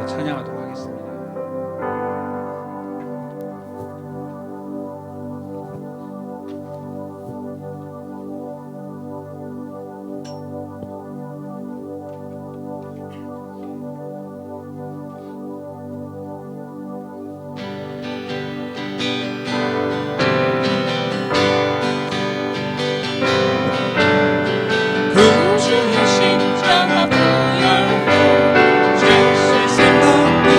찬양하도록 하겠습니다. 구주의 십자가 보혈로 죄 씻음 받고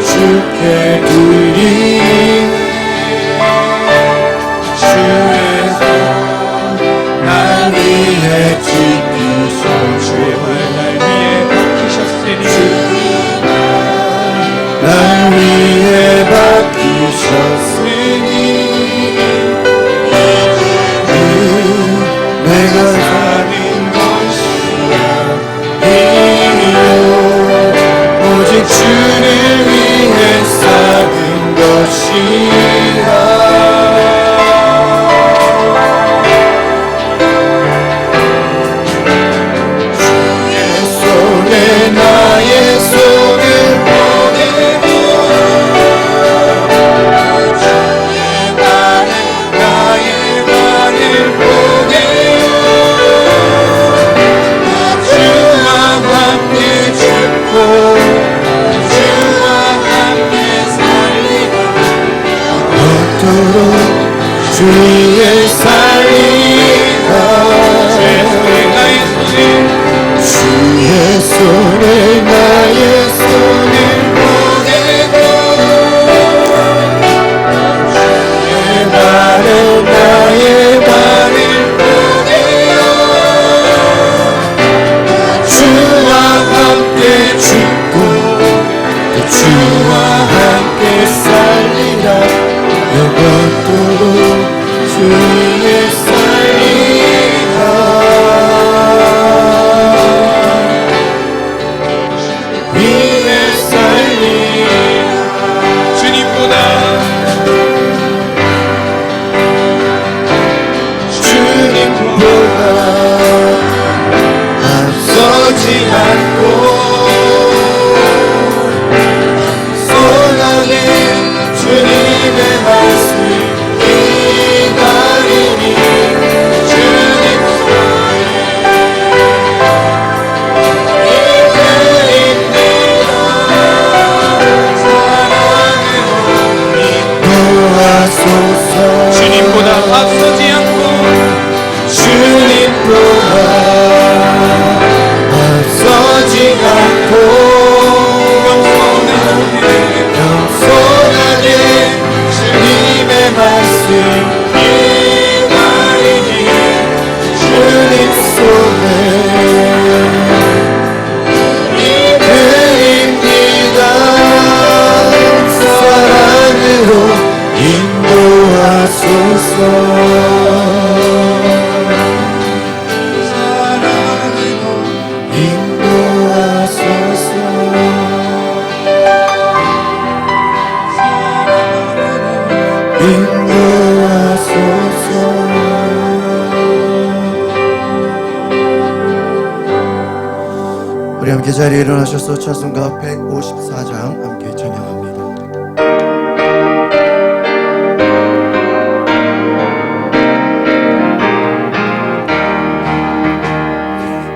주께 드리니 앞서지 않고 소나는 주님의 말씀 기다리니 주님 인도하소서. 주님보다 앞서지 않고 주님보다 앞서지 않고 겸손하게 주님의 말씀 기다리니 주님 손에 드립니다. 사랑으로 인도하소서. 우리 함께 자리에 일어나셔서 찬송가 154장 함께 찬양합니다.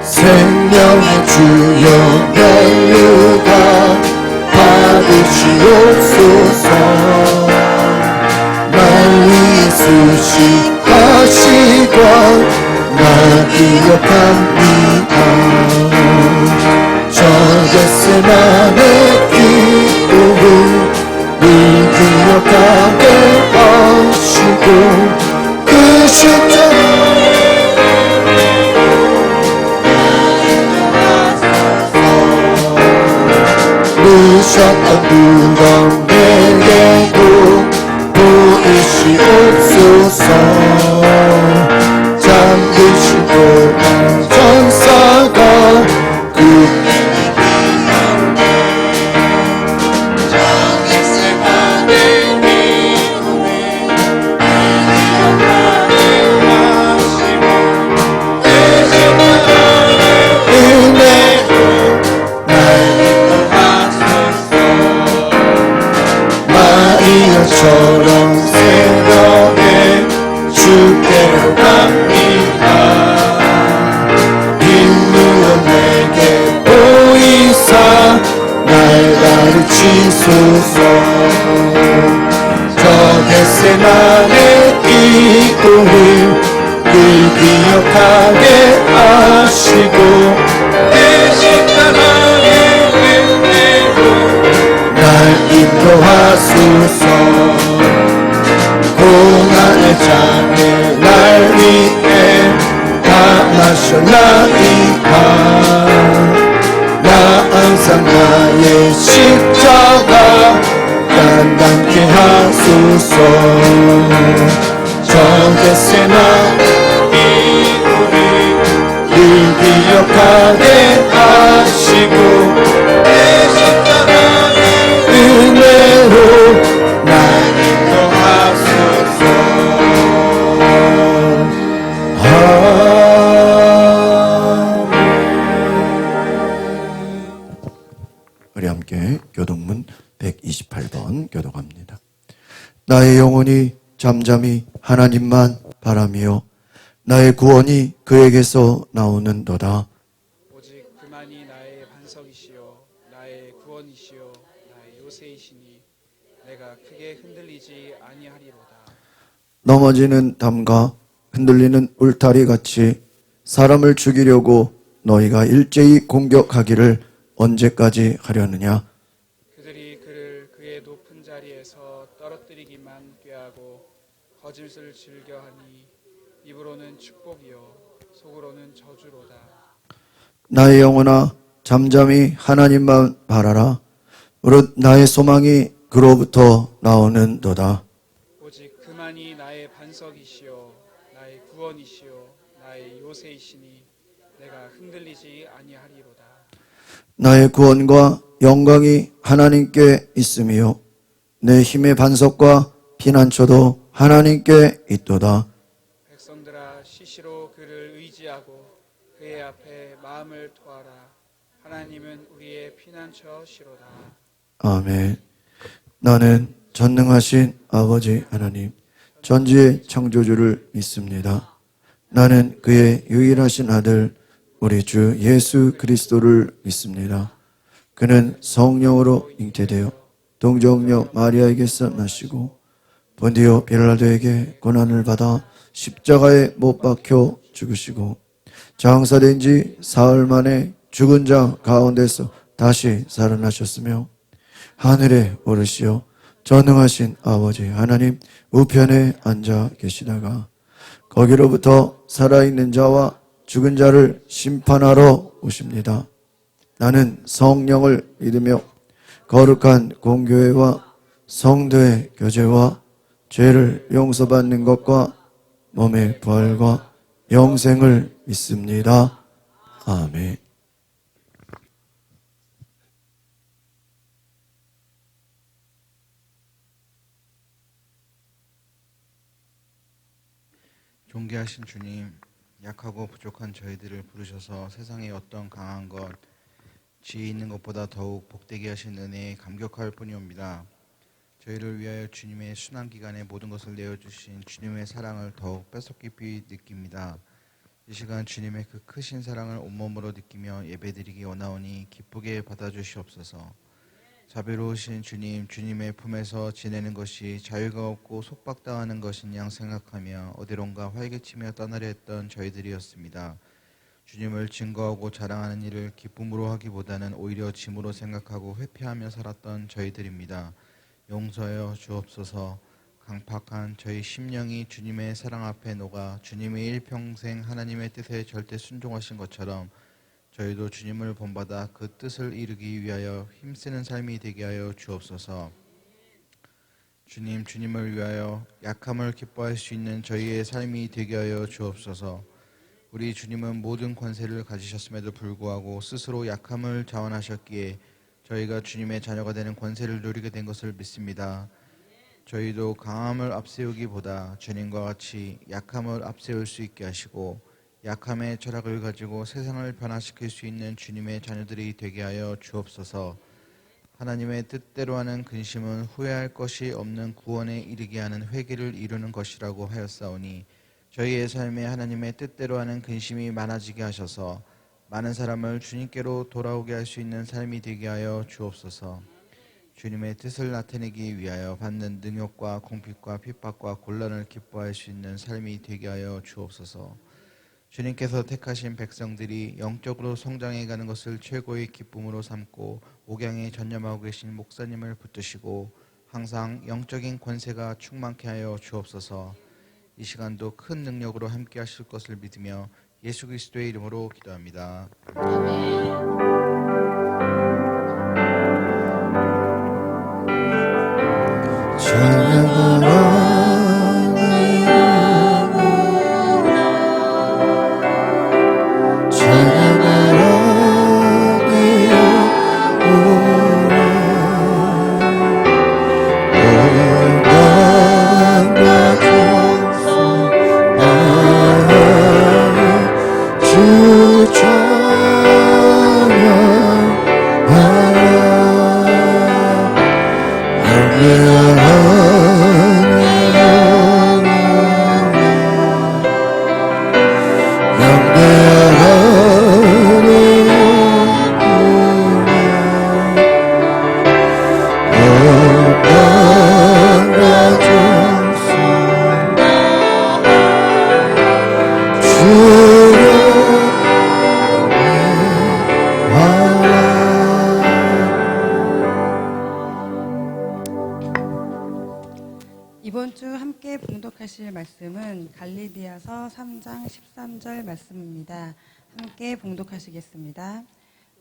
생명의 주여 면류가 받으시옵소서. 날 위해 수식하시고 나 기억합니다. 저 겟세마네 기도를 늘 기억하게 하시고 그 십자가에 누셨던 두덩 내게도 보이시옵소서. 잠드시고 난 전사가 그 마리아처럼 새벽에 주께로 갑니다. 인루어 내게 보이사 날 가르치소서. 저 겟세마네 기도를 늘 기억하게 하시고 내 십자가의 은혜로 날 인도하소서. 고난의 잔을 날 위해 다 마셨나이까. 나 항상 나의 십자가 단단케 하소서. 저 겟세마네 기도를 늘 기억하게 하시고 내 십자가의 은혜로 날 인도하소서. 우리 함께 교독문 128번 교독합니다. 나의 영혼이 잠잠히 하나님만 바라며 나의 구원이 그에게서 나오는도다. 오직 그만이 나의 반석이시요 나의 구원이시요 나의 요새이시니 내가 크게 흔들리지 아니하리로다. 넘어지는 담과 흔들리는 울타리 같이 사람을 죽이려고 너희가 일제히 공격하기를 언제까지 하려느냐. 그들이 그를 그의 높은 자리에서 떨어뜨리기만 꾀하고 거짓을 즐겨하니 입으로는 축복이요 속으로는 저주로다. 나의 영혼아 잠잠히 하나님만 바라라. 무릇 나의 소망이 그로부터 나오는도다. 오직 그만이 나의 반석이시요 나의 구원이시요 나의 요새이시니 내가 흔들리지 아니하리로다. 나의 구원과 영광이 하나님께 있으며 내 힘의 반석과 피난처도 하나님께 있도다. 백성들아 시시로 그를 의지하고 그의 앞에 마음을 토하라. 하나님은 우리의 피난처시로다. 아멘. 나는 전능하신 아버지 하나님, 전지의 창조주를 믿습니다. 나는 그의 유일하신 아들, 우리 주 예수 그리스도를 믿습니다. 그는 성령으로 잉태되어 동정녀 마리아에게서 나시고 본디오 빌라도에게 고난을 받아 십자가에 못 박혀 죽으시고 장사된 지 사흘 만에 죽은 자 가운데서 다시 살아나셨으며 하늘에 오르시어 전능하신 아버지 하나님 우편에 앉아 계시다가 거기로부터 살아있는 자와 죽은 자를 심판하러 오십니다. 나는 성령을 믿으며 거룩한 공교회와 성도의 교제와 죄를 용서받는 것과 몸의 부활과 영생을 믿습니다. 아멘. 존귀하신 주님, 약하고 부족한 저희들을 부르셔서 세상의 어떤 강한 것, 지혜 있는 것보다 더욱 복되게 하신 은혜에 감격할 뿐이옵니다. 저희를 위하여 주님의 순환기간에 모든 것을 내어주신 주님의 사랑을 더욱 뼛속 깊이 느낍니다. 이 시간 주님의 그 크신 사랑을 온몸으로 느끼며 예배드리기 원하오니 기쁘게 받아주시옵소서. 자비로우신 주님, 주님의 품에서 지내는 것이 자유가 없고 속박당하는 것인 양 생각하며 어디론가 활개치며 떠나려 했던 저희들이었습니다. 주님을 증거하고 자랑하는 일을 기쁨으로 하기보다는 오히려 짐으로 생각하고 회피하며 살았던 저희들입니다. 용서하여 주옵소서. 강팍한 저희 심령이 주님의 사랑 앞에 녹아 주님의 일평생 하나님의 뜻에 절대 순종하신 것처럼 저희도 주님을 본받아 그 뜻을 이루기 위하여 힘쓰는 삶이 되게 하여 주옵소서. 주님, 주님을 위하여 약함을 기뻐할 수 있는 저희의 삶이 되게 하여 주옵소서. 우리 주님은 모든 권세를 가지셨음에도 불구하고 스스로 약함을 자원하셨기에 저희가 주님의 자녀가 되는 권세를 누리게 된 것을 믿습니다. 저희도 강함을 앞세우기보다 주님과 같이 약함을 앞세울 수 있게 하시고 약함의 철학을 가지고 세상을 변화시킬 수 있는 주님의 자녀들이 되게 하여 주옵소서. 하나님의 뜻대로 하는 근심은 후회할 것이 없는 구원에 이르게 하는 회개를 이루는 것이라고 하였사오니 저희의 삶에 하나님의 뜻대로 하는 근심이 많아지게 하셔서 많은 사람을 주님께로 돌아오게 할 수 있는 삶이 되게 하여 주옵소서. 주님의 뜻을 나타내기 위하여 받는 능욕과 공핍과 핍박과 곤란을 기뻐할 수 있는 삶이 되게 하여 주옵소서. 주님께서 택하신 백성들이 영적으로 성장해가는 것을 최고의 기쁨으로 삼고 목양에 전념하고 계신 목사님을 붙드시고 항상 영적인 권세가 충만케 하여 주옵소서. 이 시간도 큰 능력으로 함께 하실 것을 믿으며 예수 그리스도의 이름으로 기도합니다. 이번 주 함께 봉독하실 말씀은 갈라디아서 3장 13절 말씀입니다. 함께 봉독하시겠습니다.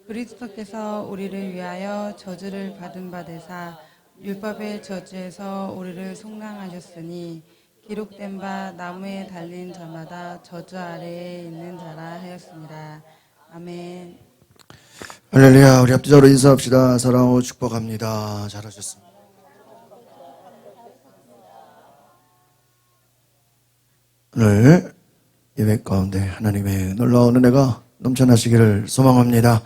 그리스도께서 우리를 위하여 저주를 받은 바 되사 율법의 저주에서 우리를 속량하셨으니 기록된 바 나무에 달린 자마다 저주 아래에 있는 자라 하였습니다. 아멘. 할렐루야. 우리 합주자로 인사합시다. 사랑하고 축복합니다. 잘하셨습니다. 오늘 예배 가운데 하나님의 놀라운 은혜가 넘쳐나시기를 소망합니다.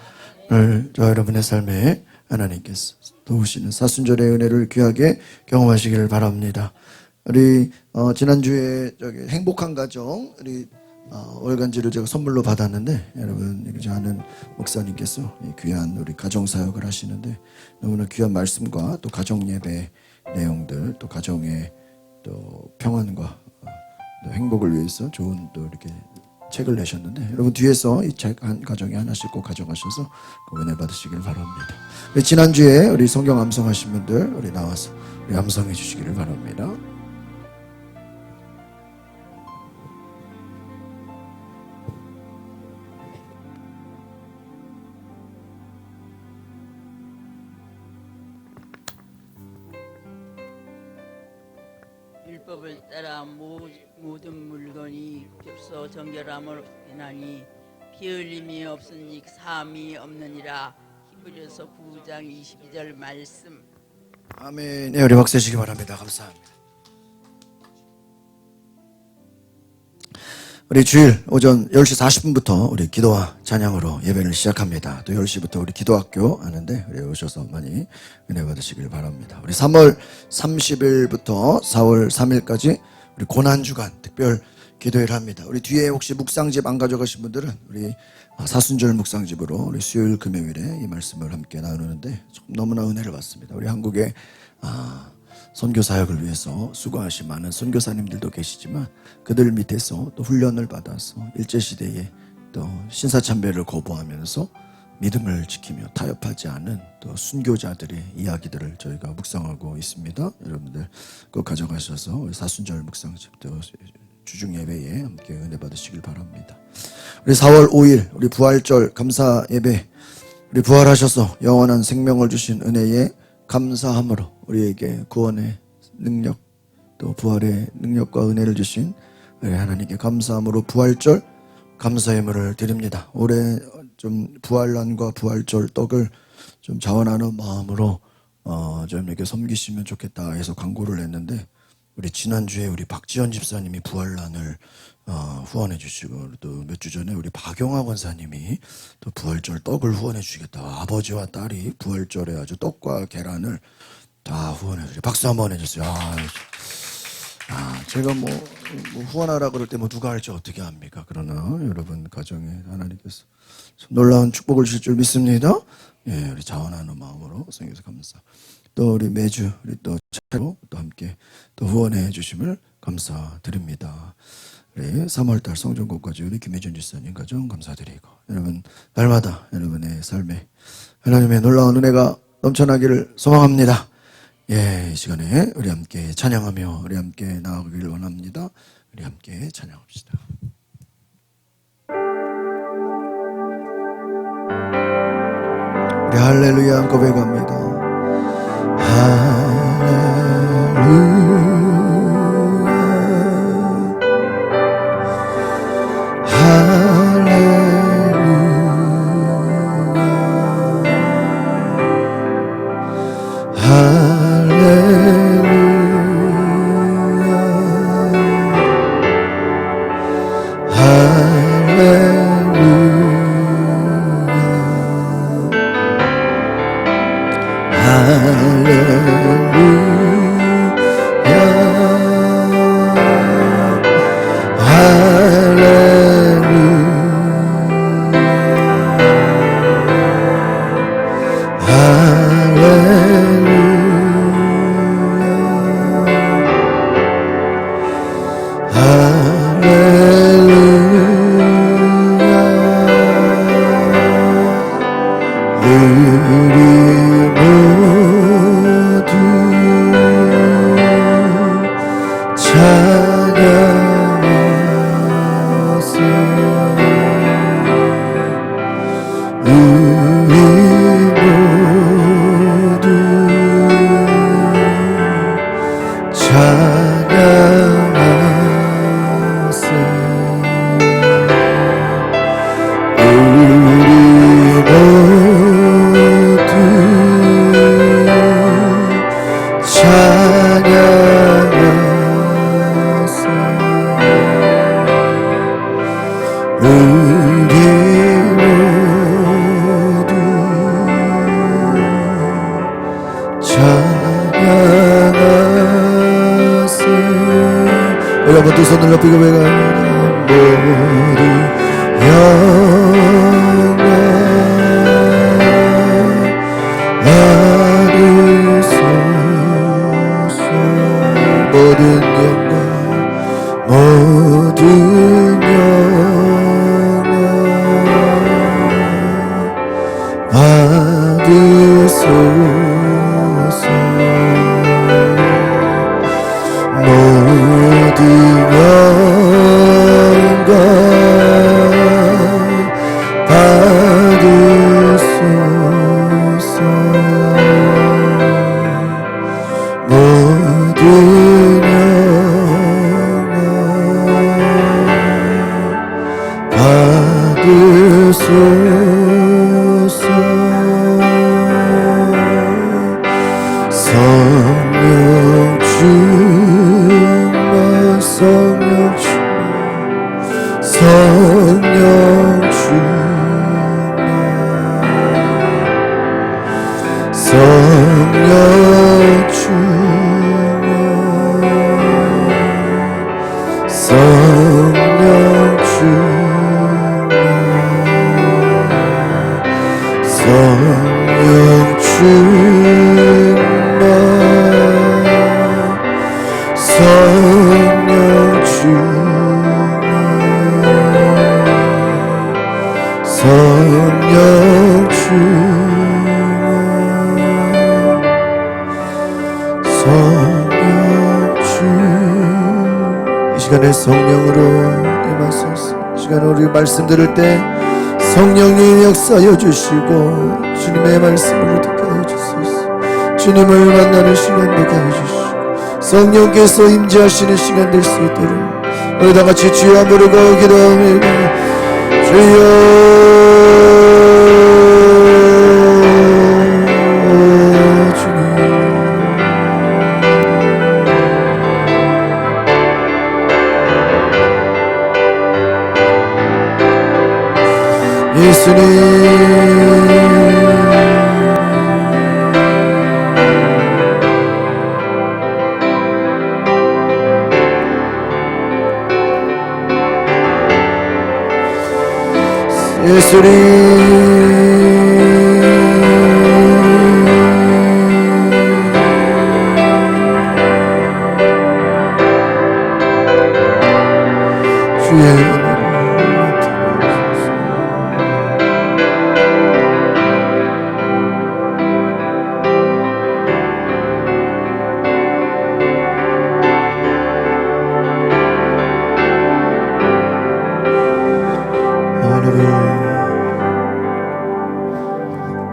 오늘 저 여러분의 삶에 하나님께서 도우시는 사순절의 은혜를 귀하게 경험하시기를 바랍니다. 우리 지난주에 행복한 가정 우리 월간지를 제가 선물로 받았는데, 여러분 여기 아는 목사님께서 이 귀한 우리 가정 사역을 하시는데 너무나 귀한 말씀과 또 가정 예배 내용들, 또 가정의 또 평안과 또 행복을 위해서 좋은 또 이렇게 책을 내셨는데, 여러분 뒤에서 이 책 한 가정에 하나씩 꼭 가져가셔서 그 은혜 받으시길 바랍니다. 지난주에 우리 성경 암송하신 분들 우리 나와서 우리 암송해 주시기를 바랍니다. 율법을 따라 모든 물건이 겹서 정결함을 인하니 피 흘림이 없으니 사함이 없느니라. 히브리서 9장 22절 말씀. 아멘. 네, 우리 박수 주시기 바랍니다. 감사합니다. 우리 주일 오전 10시 40분부터 우리 기도와 찬양으로 예배를 시작합니다. 또 10시부터 우리 기도학교 하는데 우리 오셔서 많이 은혜 받으시길 바랍니다. 우리 3월 30일부터 4월 3일까지 우리 고난주간 특별 기도회를 합니다. 우리 뒤에 혹시 묵상집 안 가져가신 분들은 우리 사순절 묵상집으로 우리 수요일 금요일에 이 말씀을 함께 나누는데 너무나 은혜를 받습니다. 우리 한국의 선교 사역을 위해서 수고하신 많은 선교사님들도 계시지만 그들 밑에서 또 훈련을 받아서 일제시대에 또 신사참배를 거부하면서 믿음을 지키며 타협하지 않은 또 순교자들의 이야기들을 저희가 묵상하고 있습니다. 여러분들 꼭 가져가셔서 사순절 묵상집 또 주중 예배에 함께 은혜 받으시길 바랍니다. 우리 4월 5일 우리 부활절 감사 예배, 우리 부활하셔서 영원한 생명을 주신 은혜에 감사함으로 우리에게 구원의 능력 또 부활의 능력과 은혜를 주신 우리 하나님께 감사함으로 부활절 감사 예물을 드립니다. 올해 좀 부활란과 부활절 떡을 좀 자원하는 마음으로 좀 이렇게 섬기시면 좋겠다 해서 광고를 냈는데, 우리 지난주에 우리 박지현 집사님이 부활란을 후원해 주시고, 또 몇 주 전에 우리 박영하 권사님이 또 부활절 떡을 후원해 주시겠다. 아버지와 딸이 부활절에 아주 떡과 계란을 다 후원해 주세요. 박수 한번 해주세요. 제가 뭐 후원하라 그럴 때 뭐 누가 할지 어떻게 합니까? 그러나 여러분 가정에 하나님께서 놀라운 축복을 주실 줄 믿습니다. 예, 우리 자원하는 마음으로 성경에서 감사. 또 우리 매주 우리 또 차로 또 함께 또 후원해 주심을 감사드립니다. 우리 3월달 성전곡까지 우리 김혜준 집사님 가정 감사드리고, 여러분 날마다 여러분의 삶에 하나님의 놀라운 은혜가 넘쳐나기를 소망합니다. 예, 이 시간에 우리 함께 찬양하며 우리 함께 나아가기를 원합니다. 우리 함께 찬양합시다. 우리 할렐루야 고백합니다. 우리 모두 두 손을 높이 고백합니다. 모든 영광 받으소서. 모든 영광 모든 영광 받으소서. 모든 영광 받으소서. 모든 영광 받으소서. 성령 충만 성령 충만 성령 충만 성령 충만 성령 충만 성령 충만 성령 충만 성령 충만 성령 충만. 이 시간에 성령으로 임하소서. 이 시간에 우리 말씀 들을 때 성령님 역사하여 주시고 주님의 말씀으로 듣게 하여 주소서. 주님을 만나는 시간 되게 하여 주시고 성령께서 임재하시는 시간 될 수 있도록 우리 다 같이 주여 부르고 기도합니다. 주여 예수님.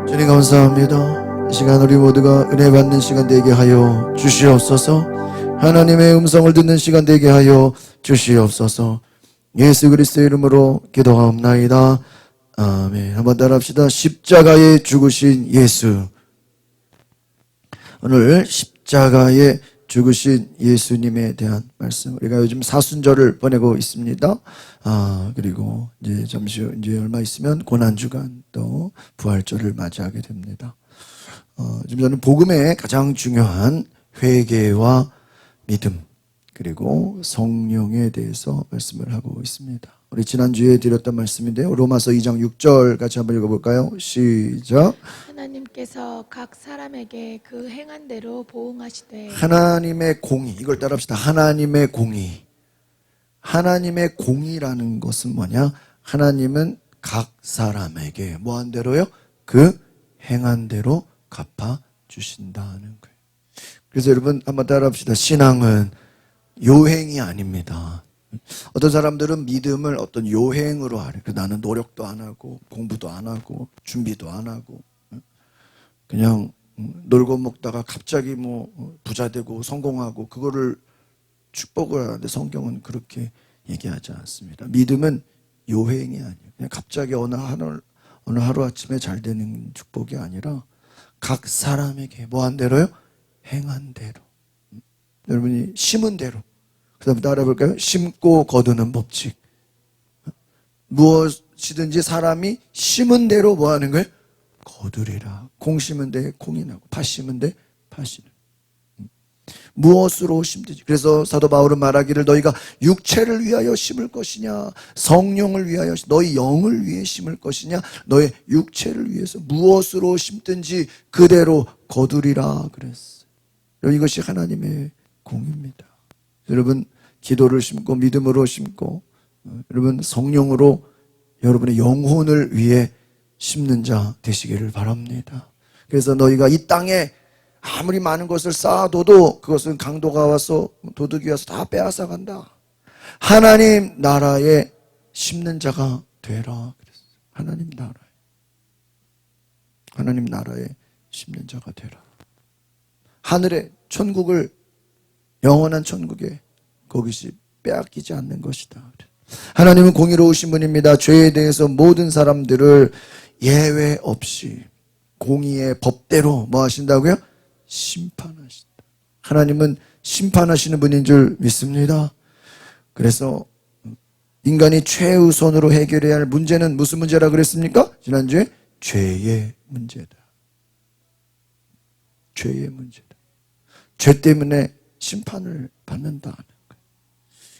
주님 감사합니다. 이 시간 우리 모두가 은혜 받는 시간 되게 하여 주시옵소서. 하나님의 음성을 듣는 시간 되게 하여 주시옵소서. 예수 그리스도의 이름으로 기도하옵나이다. 아멘. 한번 따라합시다. 십자가에 죽으신 예수. 오늘 십자가에 죽으신 예수님에 대한 말씀. 우리가 요즘 사순절을 보내고 있습니다. 그리고 이제 잠시 후 이제 얼마 있으면 고난주간 또 부활절을 맞이하게 됩니다. 지금 저는 복음의 가장 중요한 회개와 믿음 그리고 성령에 대해서 말씀을 하고 있습니다. 우리 지난주에 드렸던 말씀인데요. 로마서 2장 6절 같이 한번 읽어볼까요? 시작. 하나님께서 각 사람에게 그 행한 대로 보응하시되. 하나님의 공의. 이걸 따라합시다. 하나님의 공의. 하나님의 공의라는 것은 뭐냐? 하나님은 각 사람에게 뭐한 대로요? 그 행한 대로 갚아 주신다는 거예요. 그래서 여러분 한번 따라합시다. 신앙은 요행이 아닙니다. 어떤 사람들은 믿음을 어떤 요행으로 하래. 나는 노력도 안 하고 공부도 안 하고 준비도 안 하고 그냥 놀고 먹다가 갑자기 뭐 부자 되고 성공하고 그거를 축복을 하는데 성경은 그렇게 얘기하지 않습니다. 믿음은 요행이 아니에요. 그냥 갑자기 어느 하루아침에 잘 되는 축복이 아니라 각 사람에게 뭐한 대로요? 행한 대로. 여러분이 심은 대로. 그 다음에 따라해볼까요? 심고 거두는 법칙. 무엇이든지 사람이 심은 대로 뭐 하는 거예요? 거두리라. 콩 심은 데 콩이 나고 팥 심은 데 팥이 나고. 무엇으로 심든지. 그래서 사도 바울은 말하기를 너희가 육체를 위하여 심을 것이냐 성령을 위하여 너희 영을 위해 심을 것이냐 너의 육체를 위해서 무엇으로 심든지 그대로 거두리라 그랬어요. 이것이 하나님의 공입니다. 여러분 기도를 심고 믿음으로 심고 여러분 성령으로 여러분의 영혼을 위해 심는 자 되시기를 바랍니다. 그래서 너희가 이 땅에 아무리 많은 것을 쌓아둬도 그것은 강도가 와서 도둑이 와서 다 빼앗아 간다. 하나님 나라에 심는 자가 되라 그랬어요. 하나님 나라에 심는 자가 되라. 하늘의 천국을 영원한 천국에 거기서 빼앗기지 않는 것이다. 하나님은 공의로우신 분입니다. 죄에 대해서 모든 사람들을 예외 없이 공의의 법대로 뭐 하신다고요? 심판하신다. 하나님은 심판하시는 분인 줄 믿습니다. 그래서 인간이 최우선으로 해결해야 할 문제는 무슨 문제라 그랬습니까? 지난주에 죄의 문제다. 죄의 문제다. 죄 때문에 심판을 받는다는 거예요.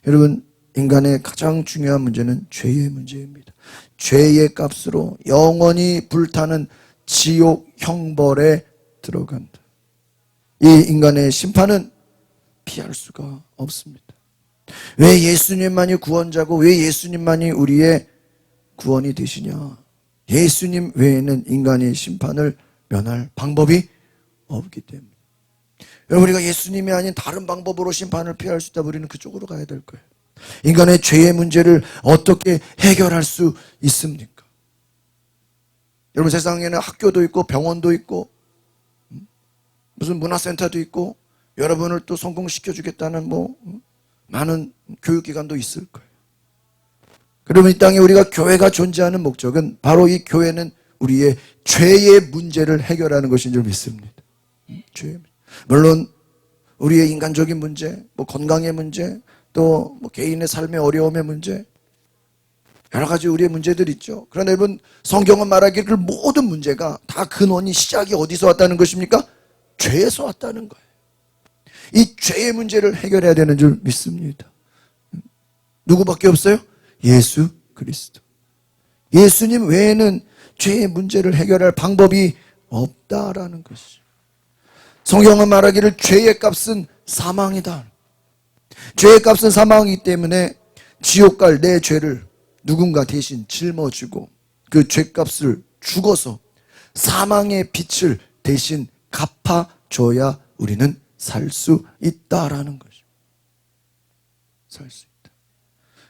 여러분 인간의 가장 중요한 문제는 죄의 문제입니다. 죄의 값으로 영원히 불타는 지옥 형벌에 들어간다. 이 인간의 심판은 피할 수가 없습니다. 왜 예수님만이 구원자고 왜 예수님만이 우리의 구원이 되시냐? 예수님 외에는 인간의 심판을 면할 방법이 없기 때문에. 여러분 우리가 예수님이 아닌 다른 방법으로 심판을 피할 수 있다면 우리는 그쪽으로 가야 될 거예요. 인간의 죄의 문제를 어떻게 해결할 수 있습니까? 여러분 세상에는 학교도 있고 병원도 있고 무슨 문화센터도 있고 여러분을 또 성공시켜주겠다는 많은 교육기관도 있을 거예요. 그러면 이 땅에 우리가 교회가 존재하는 목적은 바로 이 교회는 우리의 죄의 문제를 해결하는 것인 줄 믿습니다. 죄의 문제. 물론 우리의 인간적인 문제, 건강의 문제, 또 개인의 삶의 어려움의 문제, 여러 가지 우리의 문제들이 있죠. 그러나 여러분 성경은 말하기를 그 모든 문제가 다 근원이 시작이 어디서 왔다는 것입니까? 죄에서 왔다는 거예요. 이 죄의 문제를 해결해야 되는 줄 믿습니다. 누구밖에 없어요? 예수 그리스도. 예수님 외에는 죄의 문제를 해결할 방법이 없다라는 것이죠. 성경은 말하기를 죄의 값은 사망이다. 죄의 값은 사망이기 때문에 지옥 갈 내 죄를 누군가 대신 짊어지고 그 죄값을 죽어서 사망의 빛을 대신 갚아줘야 우리는 살 수 있다라는 거죠. 살 수 있다.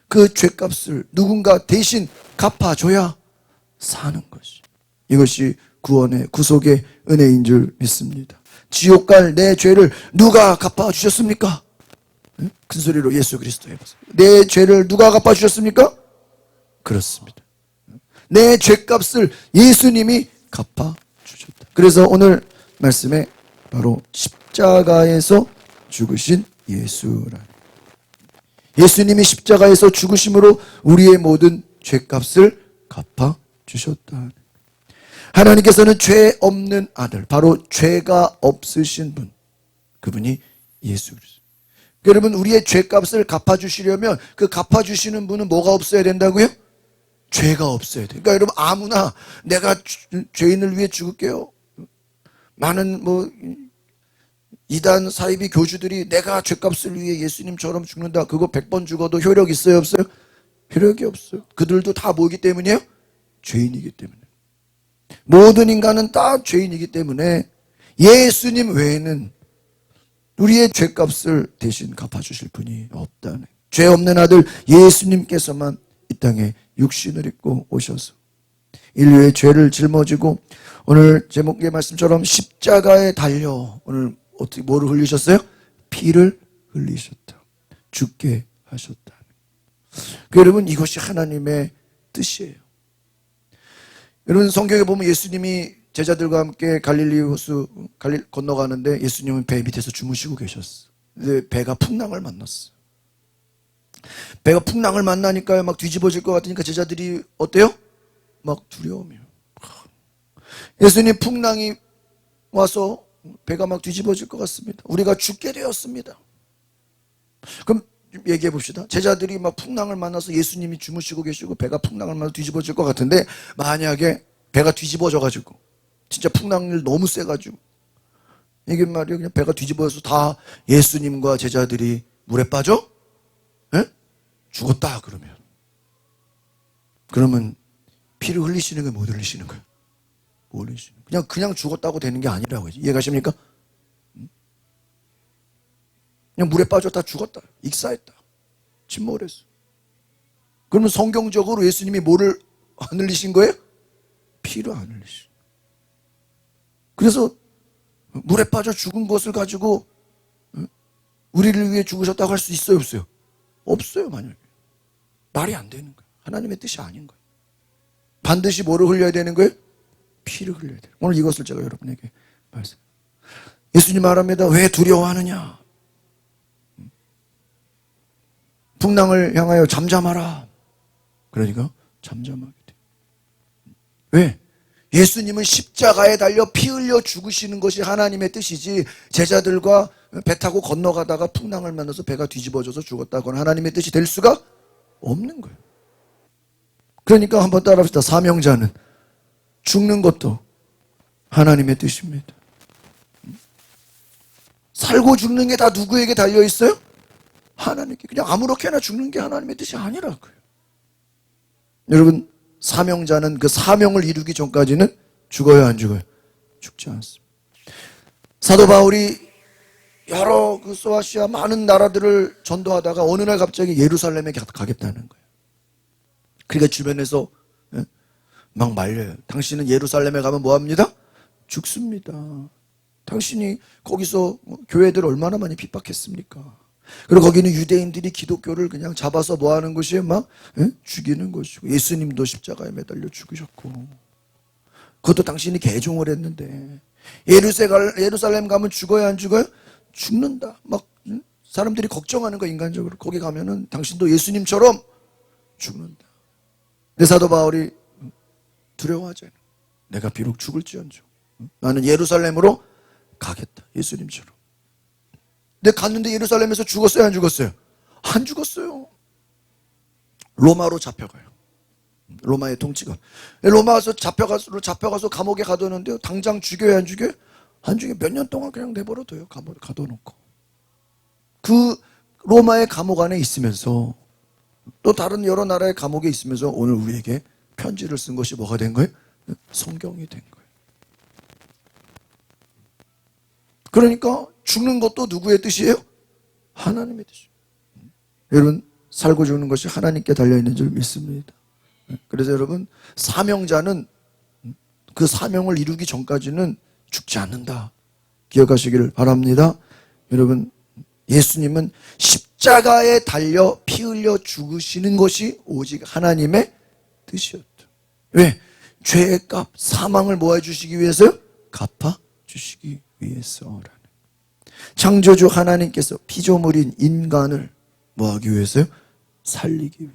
그 죄값을 누군가 대신 갚아줘야 사는 것이. 이것이 구원의 구속의 은혜인 줄 믿습니다. 지옥 갈 내 죄를 누가 갚아주셨습니까? 큰 소리로 예수 그리스도 해보세요. 내 죄를 누가 갚아주셨습니까? 그렇습니다. 내 죄값을 예수님이 갚아주셨다. 그래서 오늘 말씀에 바로 십자가에서 죽으신 예수라는, 예수님이 십자가에서 죽으심으로 우리의 모든 죄값을 갚아주셨다. 하나님께서는 죄 없는 아들, 바로 죄가 없으신 분, 그분이 예수 그리스도. 여러분 우리의 죄값을 갚아주시려면 그 갚아주시는 분은 뭐가 없어야 된다고요? 죄가 없어야 돼요. 그러니까 여러분 아무나 내가 죄인을 위해 죽을게요. 많은 이단 사이비 교주들이 내가 죄값을 위해 예수님처럼 죽는다. 그거 100번 죽어도 효력 있어요? 없어요? 효력이 없어요. 그들도 다 뭐이기 때문이에요? 죄인이기 때문에. 모든 인간은 다 죄인이기 때문에 예수님 외에는 우리의 죄값을 대신 갚아주실 분이 없다네. 죄 없는 아들 예수님께서만 이 땅에 육신을 입고 오셔서 인류의 죄를 짊어지고 오늘 제목의 말씀처럼 십자가에 달려 오늘 어떻게 뭐를 흘리셨어요? 피를 흘리셨다. 죽게 하셨다. 여러분 이것이 하나님의 뜻이에요. 여러분 성경에 보면 예수님이 제자들과 함께 갈릴리 호수 건너가는데 예수님은 배 밑에서 주무시고 계셨어. 근데 배가 풍랑을 만났어. 배가 풍랑을 만나니까 막 뒤집어질 것 같으니까 제자들이 어때요? 막 두려움이에요. 예수님 풍랑이 와서 배가 막 뒤집어질 것 같습니다. 우리가 죽게 되었습니다. 그럼 얘기해 봅시다. 제자들이 막 풍랑을 만나서 예수님이 주무시고 계시고 배가 풍랑을 만나서 뒤집어질 것 같은데, 만약에 배가 뒤집어져 가지고 진짜 풍랑을 너무 세가지고 이게 말이에요, 그냥 배가 뒤집어져서 다 예수님과 제자들이 물에 빠져? 예? 죽었다 그러면 피를 흘리시는 거예요, 못 흘리시는 거예요? 못 흘리시는 거예요. 그냥 죽었다고 되는 게 아니라고. 이해가십니까? 그냥 물에 빠졌다 죽었다, 익사했다, 침몰했어. 그러면 성경적으로 예수님이 뭐를 안 흘리신 거예요? 피를 안 흘리신. 그래서 물에 빠져 죽은 것을 가지고 우리를 위해 죽으셨다고 할 수 있어요, 없어요? 없어요. 만약에 말이 안 되는 거예요. 하나님의 뜻이 아닌 거예요. 반드시 뭐를 흘려야 되는 거예요? 피를 흘려야 돼요. 오늘 이것을 제가 여러분에게 말씀. 예수님 말합니다. 왜 두려워하느냐? 풍랑을 향하여 잠잠하라. 그러니까 잠잠하게 돼. 왜? 예수님은 십자가에 달려 피 흘려 죽으시는 것이 하나님의 뜻이지, 제자들과 배 타고 건너가다가 풍랑을 만나서 배가 뒤집어져서 죽었다고는 하나님의 뜻이 될 수가 없는 거예요. 그러니까 한번 따라합시다. 사명자는 죽는 것도 하나님의 뜻입니다. 살고 죽는 게 다 누구에게 달려 있어요? 하나님께. 그냥 아무렇게나 죽는 게 하나님의 뜻이 아니라고요. 여러분, 사명자는 그 사명을 이루기 전까지는 죽어요, 안 죽어요? 죽지 않습니다. 사도 바울이 여러 그 소아시아 많은 나라들을 전도하다가 어느 날 갑자기 예루살렘에 가겠다는 거예요. 그러니까 주변에서 막 말려요. 당신은 예루살렘에 가면 뭐합니다? 죽습니다. 당신이 거기서 교회들 얼마나 많이 핍박했습니까? 그리고 거기는 유대인들이 기독교를 그냥 잡아서 뭐 하는 것이에요? 막 죽이는 것이고, 예수님도 십자가에 매달려 죽으셨고, 그것도 당신이 개종을 했는데, 예루살렘 가면 죽어야 안 죽어요? 죽는다. 막 사람들이 걱정하는 거, 인간적으로. 거기 가면은 당신도 예수님처럼 죽는다. 근데 사도 바울이 두려워하잖아요. 내가 비록 죽을지언정 나는 예루살렘으로 가겠다, 예수님처럼. 근데 갔는데 예루살렘에서 죽었어요, 안 죽었어요? 안 죽었어요. 로마로 잡혀가요. 로마의 통치관. 로마에서 잡혀가서 감옥에 가둬놓는데요, 당장 죽여야 안 죽여요? 안 죽여요. 몇 년 동안 그냥 내버려둬요, 감옥에 가둬놓고. 그 로마의 감옥 안에 있으면서, 또 다른 여러 나라의 감옥에 있으면서 오늘 우리에게 편지를 쓴 것이 뭐가 된 거예요? 성경이 된 거예요. 그러니까 죽는 것도 누구의 뜻이에요? 하나님의 뜻이에요. 여러분, 살고 죽는 것이 하나님께 달려있는 줄 믿습니다. 그래서 여러분, 사명자는 그 사명을 이루기 전까지는 죽지 않는다, 기억하시기를 바랍니다. 여러분, 예수님은 십자가에 달려 피 흘려 죽으시는 것이 오직 하나님의 뜻이었다. 왜? 죄의 값, 사망을 뭐 해주시기 위해서요? 갚아주시기 위해서라는. 창조주 하나님께서 피조물인 인간을 뭐 하기 위해서요? 살리기 위해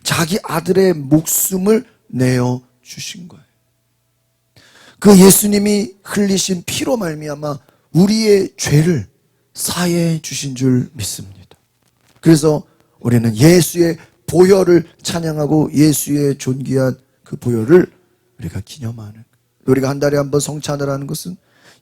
자기 아들의 목숨을 내어주신 거예요. 그 예수님이 흘리신 피로 말미암아 우리의 죄를 사해 주신 줄 믿습니다. 그래서 우리는 예수의 보혈을 찬양하고 예수의 존귀한 그 보혈을 우리가 기념하는 거예요. 우리가 한 달에 한 번 성찬을 하는 것은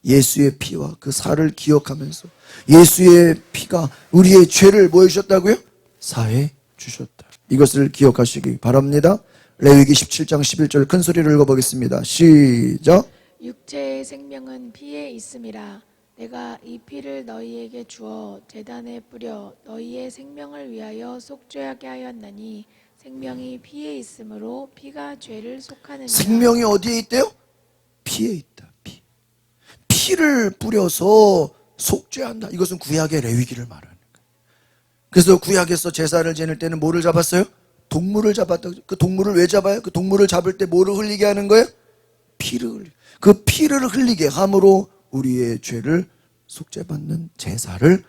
예수의 피와 그 살을 기억하면서 예수의 피가 우리의 죄를 뭐 해주셨다고요? 사해 주셨다. 이것을 기억하시기 바랍니다. 레위기 17장 11절 큰 소리를 읽어보겠습니다. 시작. 육체의 생명은 피에 있음이라. 내가 이 피를 너희에게 주어 제단에 뿌려 너희의 생명을 위하여 속죄하게 하였나니 생명이 피에 있으므로 피가 죄를 속하느니라. 생명이 어디에 있대요? 피에 있다. 피를 뿌려서 속죄한다. 이것은 구약의 레위기를 말하는 거예요. 그래서 구약에서 제사를 지낼 때는 뭐를 잡았어요? 동물을 잡았다. 그 동물을 왜 잡아요? 그 동물을 잡을 때 뭐를 흘리게 하는 거예요? 피를 흘리게. 그 피를 흘리게 함으로 우리의 죄를 속죄받는 제사를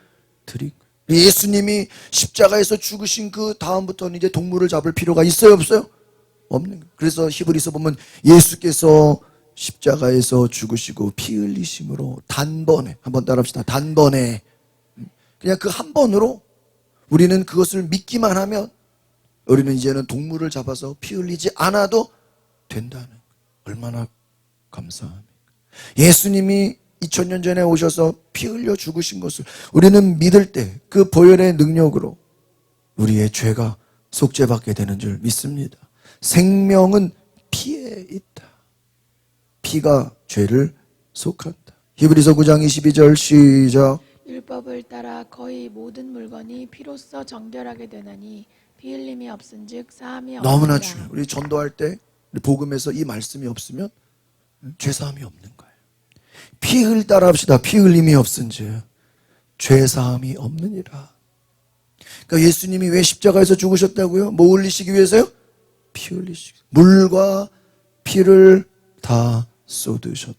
드린 거예요. 예수님이 십자가에서 죽으신 그 다음부터는 이제 동물을 잡을 필요가 있어요, 없어요? 없는 거예요. 그래서 히브리서 보면 예수께서 십자가에서 죽으시고 피 흘리심으로 단번에, 한번 따라합시다. 단번에. 그냥 그 한 번으로 우리는 그것을 믿기만 하면 우리는 이제는 동물을 잡아서 피 흘리지 않아도 된다는 거예요. 얼마나 감사합니까? 예수님이 2000년 전에 오셔서 피 흘려 죽으신 것을 우리는 믿을 때 그 보혈의 능력으로 우리의 죄가 속죄받게 되는 줄 믿습니다. 생명은 피에 있다. 피가 죄를 속한다. 히브리서 9장 22절 시작. 율법을 따라 거의 모든 물건이 피로써 정결하게 되나니 피 흘림이 없은즉 사함이 없느니라. 너무나 중요해요. 우리 전도할 때 우리 복음에서 이 말씀이 없으면 죄사함이 없는 거예요. 피 흘리다 합시다. 피 흘림이 없은즉 죄사함이 없느니라. 그러니까 예수님이 왜 십자가에서 죽으셨다고요? 뭐 흘리시기 위해서요? 피 흘리시기. 물과 피를 다 쏟으셨다.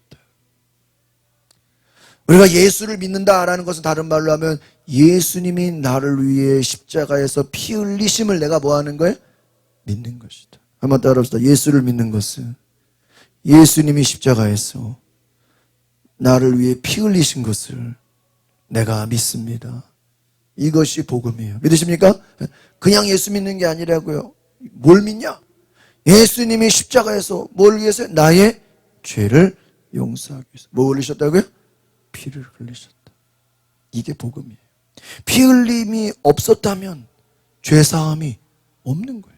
우리가 예수를 믿는다라는 것은 다른 말로 하면 예수님이 나를 위해 십자가에서 피 흘리심을 내가 뭐 하는 거예요? 믿는 것이다. 한번 따라합시다. 예수를 믿는 것은 예수님이 십자가에서 나를 위해 피 흘리신 것을 내가 믿습니다. 이것이 복음이에요. 믿으십니까? 그냥 예수 믿는 게 아니라고요. 뭘 믿냐? 예수님이 십자가에서 뭘 위해서? 나의 죄를 용서하기 위해서. 뭐 흘리셨다고요? 피를 흘리셨다. 이게 복음이에요. 피 흘림이 없었다면 죄사함이 없는 거예요.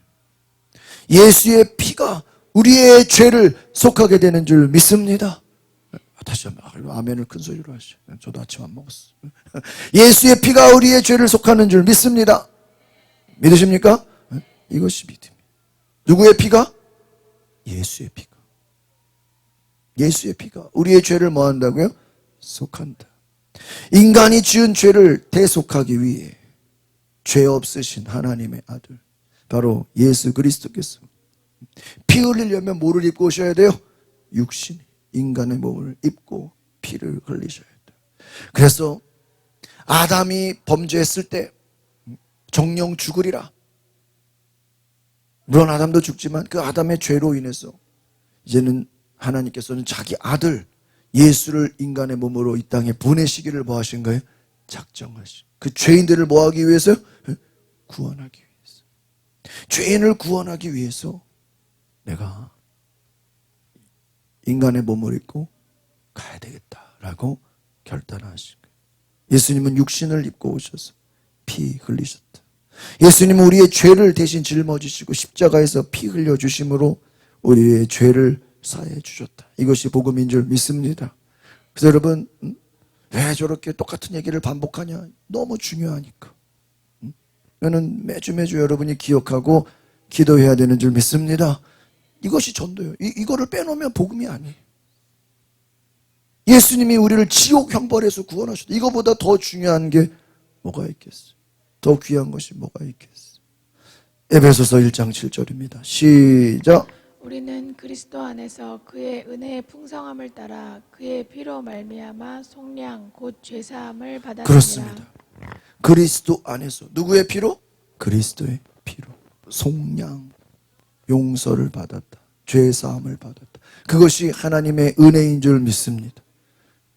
예수의 피가 우리의 죄를 속하게 되는 줄 믿습니다. 다시 한번 아멘을 큰 소리로 하시죠. 저도 아침 안 먹었어. 예수의 피가 우리의 죄를 속하는 줄 믿습니다. 믿으십니까? 이것이 믿음이에요. 누구의 피가? 예수의 피가. 예수의 피가 우리의 죄를 뭐 한다고요? 속한다. 인간이 지은 죄를 대속하기 위해 죄 없으신 하나님의 아들 바로 예수 그리스도께서 피 흘리려면 뭐를 입고 오셔야 돼요? 육신, 인간의 몸을 입고 피를 흘리셔야 돼요. 그래서 아담이 범죄했을 때 정령 죽으리라. 물론 아담도 죽지만 그 아담의 죄로 인해서 이제는 하나님께서는 자기 아들 예수를 인간의 몸으로 이 땅에 보내시기를 뭐 하신 거예요? 작정하신. 그 죄인들을 뭐 하기 위해서요? 구원하기 위해서. 죄인을 구원하기 위해서 내가 인간의 몸을 입고 가야 되겠다라고 결단하신 거예요. 예수님은 육신을 입고 오셔서 피 흘리셨다. 예수님은 우리의 죄를 대신 짊어지시고 십자가에서 피 흘려주심으로 우리의 죄를 사해 주셨다. 이것이 복음인 줄 믿습니다. 그래서 여러분 왜 저렇게 똑같은 얘기를 반복하냐? 너무 중요하니까. 저는 매주 여러분이 기억하고 기도해야 되는 줄 믿습니다. 이것이 전도예요. 이거를 빼놓으면 복음이 아니에요. 예수님이 우리를 지옥 형벌에서 구원하셨다. 이거보다 더 중요한 게 뭐가 있겠어요? 더 귀한 것이 뭐가 있겠어요? 에베소서 1장 7절입니다. 시작. 우리는 그리스도 안에서 그의 은혜의 풍성함을 따라 그의 피로 말미암아 속량 곧 죄사함을 받았느니라. 그렇습니다. 그리스도 안에서 누구의 피로? 그리스도의 피로 속량, 용서를 받았다. 죄사함을 받았다. 그것이 하나님의 은혜인 줄 믿습니다.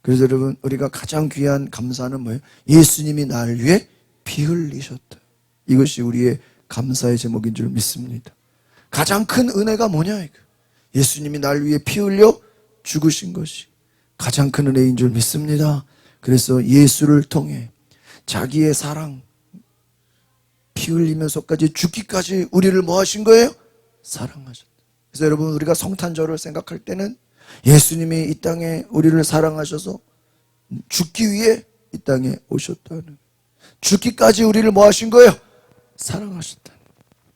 그래서 여러분 우리가 가장 귀한 감사는 뭐예요? 예수님이 나를 위해 피 흘리셨다. 이것이 우리의 감사의 제목인 줄 믿습니다. 가장 큰 은혜가 뭐냐? 예수님이 나를 위해 피 흘려 죽으신 것이 가장 큰 은혜인 줄 믿습니다. 그래서 예수를 통해 자기의 사랑, 피 흘리면서까지 죽기까지 우리를 뭐 하신 거예요? 사랑하셨다. 그래서 여러분 우리가 성탄절을 생각할 때는 예수님이 이 땅에 우리를 사랑하셔서 죽기 위해 이 땅에 오셨다는, 죽기까지 우리를 뭐 하신 거예요? 사랑하셨다.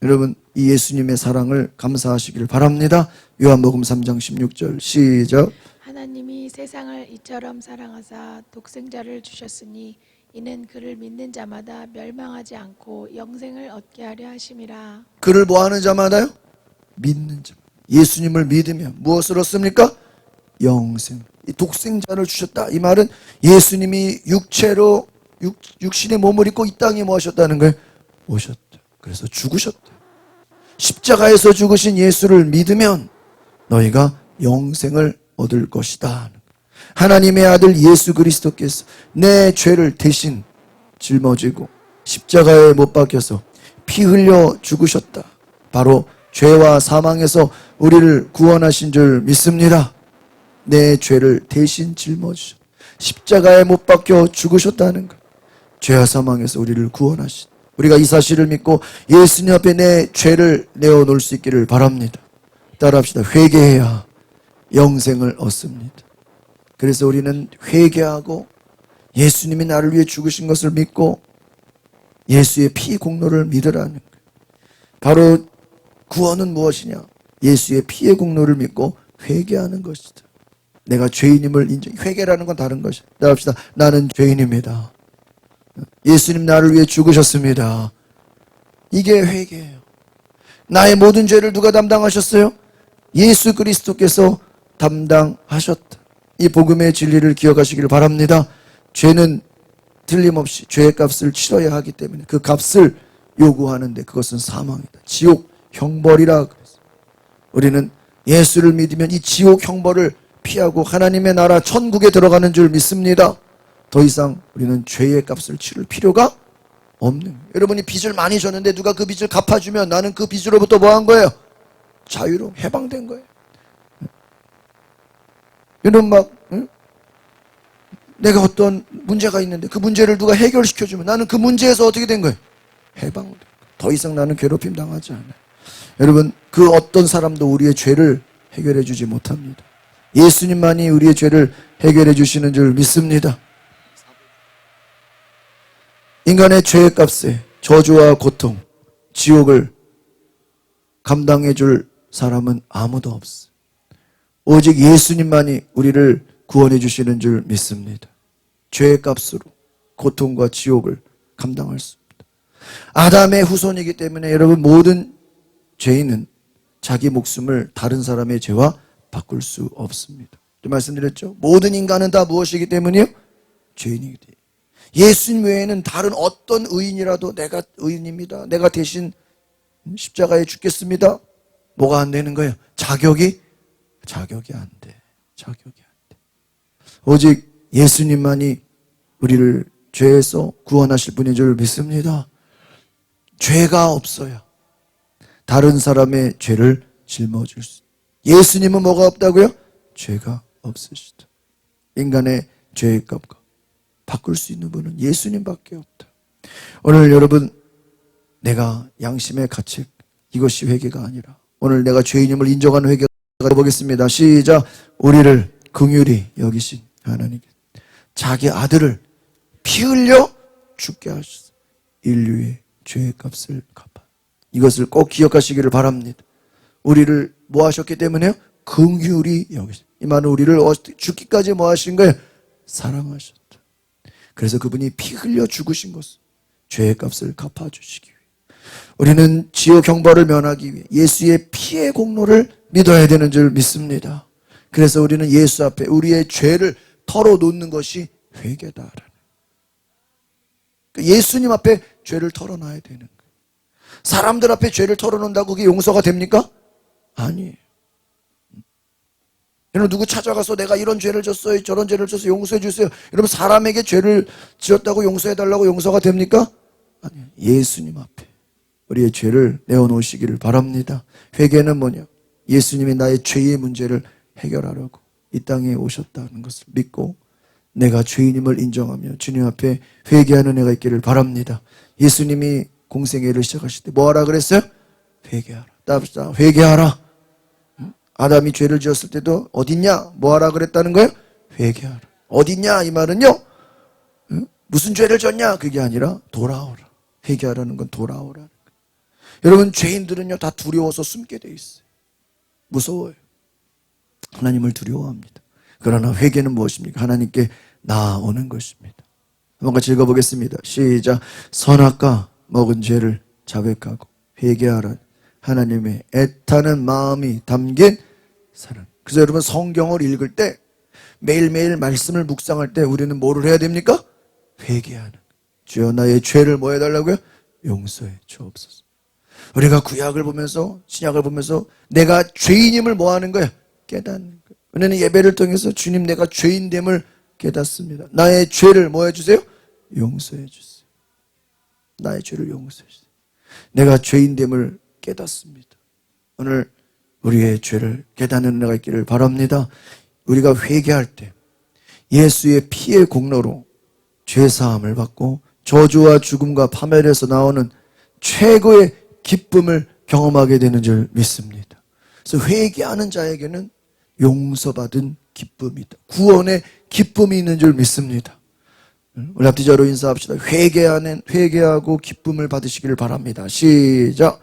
여러분 이 예수님의 사랑을 감사하시길 바랍니다. 요한복음 3장 16절 시작. 하나님이 세상을 이처럼 사랑하사 독생자를 주셨으니 이는 그를 믿는 자마다 멸망하지 않고 영생을 얻게 하려 하심이라. 그를 뭐 하는 자마다요? 믿는 자. 예수님을 믿으면 무엇을 얻습니까? 영생. 이 독생자를 주셨다. 이 말은 예수님이 육체로 육신의 몸을 입고 이 땅에 뭐 하셨다는 거예요? 오셨다. 그래서 죽으셨다. 십자가에서 죽으신 예수를 믿으면 너희가 영생을 얻을 것이다. 하나님의 아들 예수 그리스도께서 내 죄를 대신 짊어지고 십자가에 못 박혀서 피 흘려 죽으셨다. 바로 죄와 사망에서 우리를 구원하신 줄 믿습니다. 내 죄를 대신 짊어지셨 십자가에 못 박혀 죽으셨다는 것. 죄와 사망에서 우리를 구원하신, 우리가 이 사실을 믿고 예수님 앞에 내 죄를 내어놓을 수 있기를 바랍니다. 따라합시다. 회개해야 영생을 얻습니다. 그래서 우리는 회개하고 예수님이 나를 위해 죽으신 것을 믿고 예수의 피 공로를 믿으라는 거예요. 바로 구원은 무엇이냐? 예수의 피의 공로를 믿고 회개하는 것이다. 내가 죄인임을 인정. 회개라는 건 다른 것이다. 따라합시다. 나는 죄인입니다. 예수님 나를 위해 죽으셨습니다. 이게 회개예요. 나의 모든 죄를 누가 담당하셨어요? 예수 그리스도께서 담당하셨다. 이 복음의 진리를 기억하시기를 바랍니다. 죄는 틀림없이 죄의 값을 치러야 하기 때문에 그 값을 요구하는데 그것은 사망이다. 지옥 형벌이라 그랬어요. 우리는 예수를 믿으면 이 지옥 형벌을 피하고 하나님의 나라 천국에 들어가는 줄 믿습니다. 더 이상 우리는 죄의 값을 치를 필요가 없는 거예요. 여러분이 빚을 많이 졌는데 누가 그 빚을 갚아주면 나는 그 빚으로부터 뭐 한 거예요? 자유로 해방된 거예요. 여러분 막 내가 어떤 문제가 있는데 그 문제를 누가 해결시켜주면 나는 그 문제에서 어떻게 된 거예요? 해방된 거예요. 더 이상 나는 괴롭힘 당하지 않아요. 여러분 그 어떤 사람도 우리의 죄를 해결해 주지 못합니다. 예수님만이 우리의 죄를 해결해 주시는 줄 믿습니다. 인간의 죄의 값에 저주와 고통, 지옥을 감당해 줄 사람은 아무도 없어요. 오직 예수님만이 우리를 구원해 주시는 줄 믿습니다. 죄의 값으로 고통과 지옥을 감당할 수 없습니다. 아담의 후손이기 때문에 여러분 모든 죄인은 자기 목숨을 다른 사람의 죄와 바꿀 수 없습니다. 말씀드렸죠? 모든 인간은 다 무엇이기 때문이요? 죄인이기 때문에. 예수님 외에는 다른 어떤 의인이라도 내가 의인입니다. 내가 대신 십자가에 죽겠습니다. 뭐가 안 되는 거예요? 자격이 안 돼. 자격이 안 돼. 오직 예수님만이 우리를 죄에서 구원하실 분인 줄 믿습니다. 죄가 없어야 다른 사람의 죄를 짊어질 수. 예수님은 뭐가 없다고요? 죄가 없으시다. 인간의 죄의 값과 바꿀 수 있는 분은 예수님밖에 없다. 오늘 여러분 내가 양심의 가책 이것이 회개가 아니라 오늘 내가 죄인임을 인정하는 회개가 보겠습니다. 시작. 우리를 긍휼히 여기신 하나님 자기 아들을 피 흘려 죽게 하셔서 인류의 죄의 값을 갚아. 이것을 꼭 기억하시기를 바랍니다. 우리를 뭐 하셨기 때문에요? 긍휼히 여기신. 이 말은 우리를 죽기까지 뭐 하신 거예요? 사랑하셨다. 그래서 그분이 피 흘려 죽으신 것은 죄의 값을 갚아주시기 위해 우리는 지옥 형벌을 면하기 위해 예수의 피의 공로를 믿어야 되는 줄 믿습니다. 그래서 우리는 예수 앞에 우리의 죄를 털어놓는 것이 회개다라는. 예수님 앞에 죄를 털어놔야 되는 거예요. 사람들 앞에 죄를 털어놓는다고 그게 용서가 됩니까? 아니에요. 여러분 누구 찾아가서 내가 이런 죄를 졌어요, 저런 죄를 졌어요, 용서해 주세요. 여러분 사람에게 죄를 지었다고 용서해 달라고 용서가 됩니까? 아니에요. 예수님 앞에 우리의 죄를 내어놓으시기를 바랍니다. 회개는 뭐냐? 예수님이 나의 죄의 문제를 해결하려고 이 땅에 오셨다는 것을 믿고 내가 죄인임을 인정하며 주님 앞에 회개하는 애가 있기를 바랍니다. 예수님이 공생애를 시작하실 때 뭐하라 그랬어요? 회개하라. 따뜻하다. 회개하라. 아담이 죄를 지었을 때도 어딨냐? 뭐하라 그랬다는 거예요? 회개하라. 어딨냐? 이 말은요 무슨 죄를 졌냐? 그게 아니라 돌아오라. 회개하라는 건 돌아오라는 거예요. 여러분 죄인들은요 다 두려워서 숨게 돼 있어요. 무서워요. 하나님을 두려워합니다. 그러나 회개는 무엇입니까? 하나님께 나아오는 것입니다. 한번 같이 읽어보겠습니다. 시작. 선악과 먹은 죄를 자백하고 회개하라. 하나님의 애타는 마음이 담긴 사랑. 그래서 여러분 성경을 읽을 때 매일매일 말씀을 묵상할 때 우리는 뭐를 해야 됩니까? 회개하는. 주여 나의 죄를 뭐 해달라고요? 용서해 주옵소서. 우리가 구약을 보면서 신약을 보면서 내가 죄인임을 뭐 하는 거예요? 깨닫는 거예요. 은혜는 예배를 통해서 주님 내가 죄인됨을 깨닫습니다. 나의 죄를 뭐 해주세요? 용서해 주세요. 나의 죄를 용서해 주세요. 내가 죄인됨을 깨닫습니다. 오늘 우리의 죄를 깨닫는 은혜가 있기를 바랍니다. 우리가 회개할 때 예수의 피의 공로로 죄사함을 받고 저주와 죽음과 파멸에서 나오는 최고의 기쁨을 경험하게 되는 줄 믿습니다. 그래서 회개하는 자에게는 용서받은 기쁨이다. 구원의 기쁨이 있는 줄 믿습니다. 우리 앞뒤자로 인사합시다. 회개하고 기쁨을 받으시기를 바랍니다. 시작.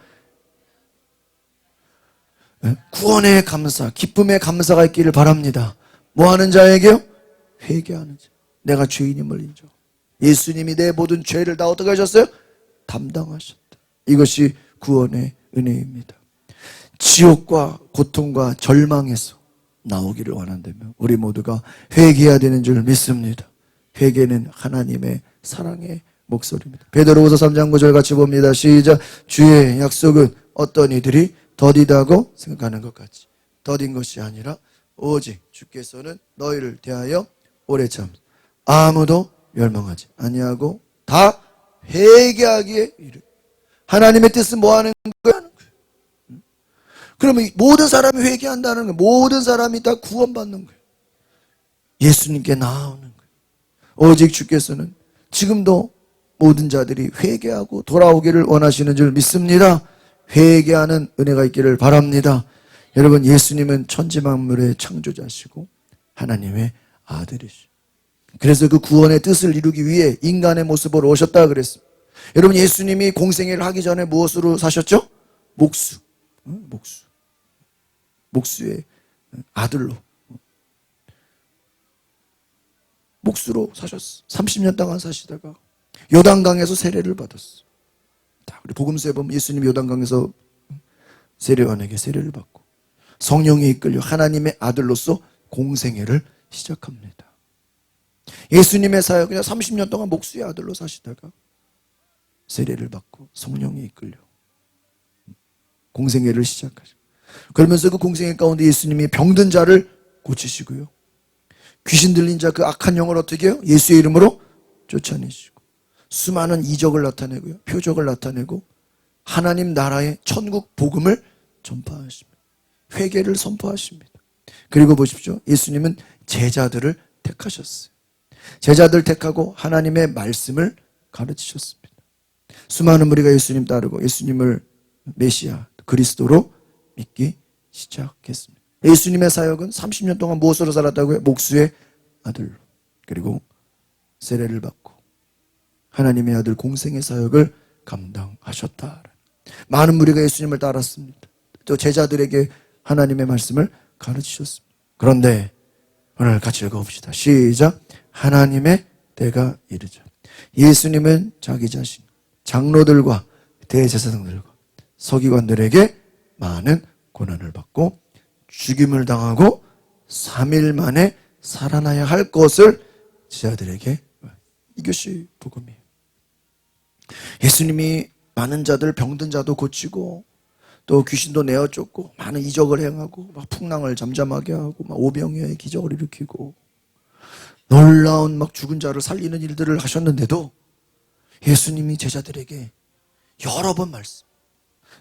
구원의 감사, 기쁨의 감사가 있기를 바랍니다. 뭐 하는 자에게요? 회개하는 자. 내가 죄인임을 인정. 예수님이 내 모든 죄를 다 어떻게 하셨어요? 담당하셨다. 이것이 구원의 은혜입니다. 지옥과 고통과 절망에서 나오기를 원한다면 우리 모두가 회개해야 되는 줄 믿습니다. 회개는 하나님의 사랑의 목소리입니다. 베드로후서 3장 9절 같이 봅니다. 시작. 주의 약속은 어떤 이들이 더디다고 생각하는 것 같이 더딘 것이 아니라 오직 주께서는 너희를 대하여 오래 참 아무도 멸망하지 아니하고 다 회개하기에 이르. 하나님의 뜻은 뭐 하는 거야? 그러면 모든 사람이 회개한다는 거예요. 모든 사람이 다 구원받는 거예요. 예수님께 나아오는 거예요. 오직 주께서는 지금도 모든 자들이 회개하고 돌아오기를 원하시는 줄 믿습니다. 회개하는 은혜가 있기를 바랍니다. 여러분, 예수님은 천지만물의 창조자시고 하나님의 아들이시죠. 그래서 그 구원의 뜻을 이루기 위해 인간의 모습으로 오셨다 그랬습니다. 여러분, 예수님이 공생애를 하기 전에 무엇으로 사셨죠? 목수의 아들로, 목수로 사셨어. 30년 동안 사시다가 요단강에서 세례를 받았어. 우리 복음서에 보면 예수님이 요단강에서 세례요한에게 세례를 받고 성령에 이끌려 하나님의 아들로서 공생애를 시작합니다. 예수님의 사역 그냥 30년 동안 목수의 아들로 사시다가 세례를 받고 성령에 이끌려 공생애를 시작하시고, 그러면서 그 공생애 가운데 예수님이 병든 자를 고치시고요, 귀신 들린 자 그 악한 영을 어떻게 해요? 예수의 이름으로 쫓아내시고, 수많은 이적을 나타내고요, 표적을 나타내고 하나님 나라의 천국 복음을 전파하십니다. 회개를 선포하십니다. 그리고 보십시오, 예수님은 제자들을 택하셨어요. 제자들 택하고 하나님의 말씀을 가르치셨습니다. 수많은 무리가 예수님 따르고 예수님을 메시아 그리스도로 믿기 시작했습니다. 예수님의 사역은 30년 동안 무엇으로 살았다고요? 목수의 아들로, 그리고 세례를 받고 하나님의 아들 공생의 사역을 감당하셨다. 많은 무리가 예수님을 따랐습니다. 또 제자들에게 하나님의 말씀을 가르치셨습니다. 그런데 오늘 같이 읽어봅시다. 시작. 하나님의 때가 이르자 예수님은 자기 자신, 장로들과 대제사장들과 서기관들에게 많은 고난을 받고 죽임을 당하고 3일 만에 살아나야 할 것을 제자들에게, 이것이 복음이에요. 예수님이 많은 자들, 병든 자도 고치고 또 귀신도 내어 쫓고 많은 이적을 행하고 막 풍랑을 잠잠하게 하고 막 오병이어의 기적을 일으키고 놀라운 막 죽은 자를 살리는 일들을 하셨는데도 예수님이 제자들에게 여러 번 말씀,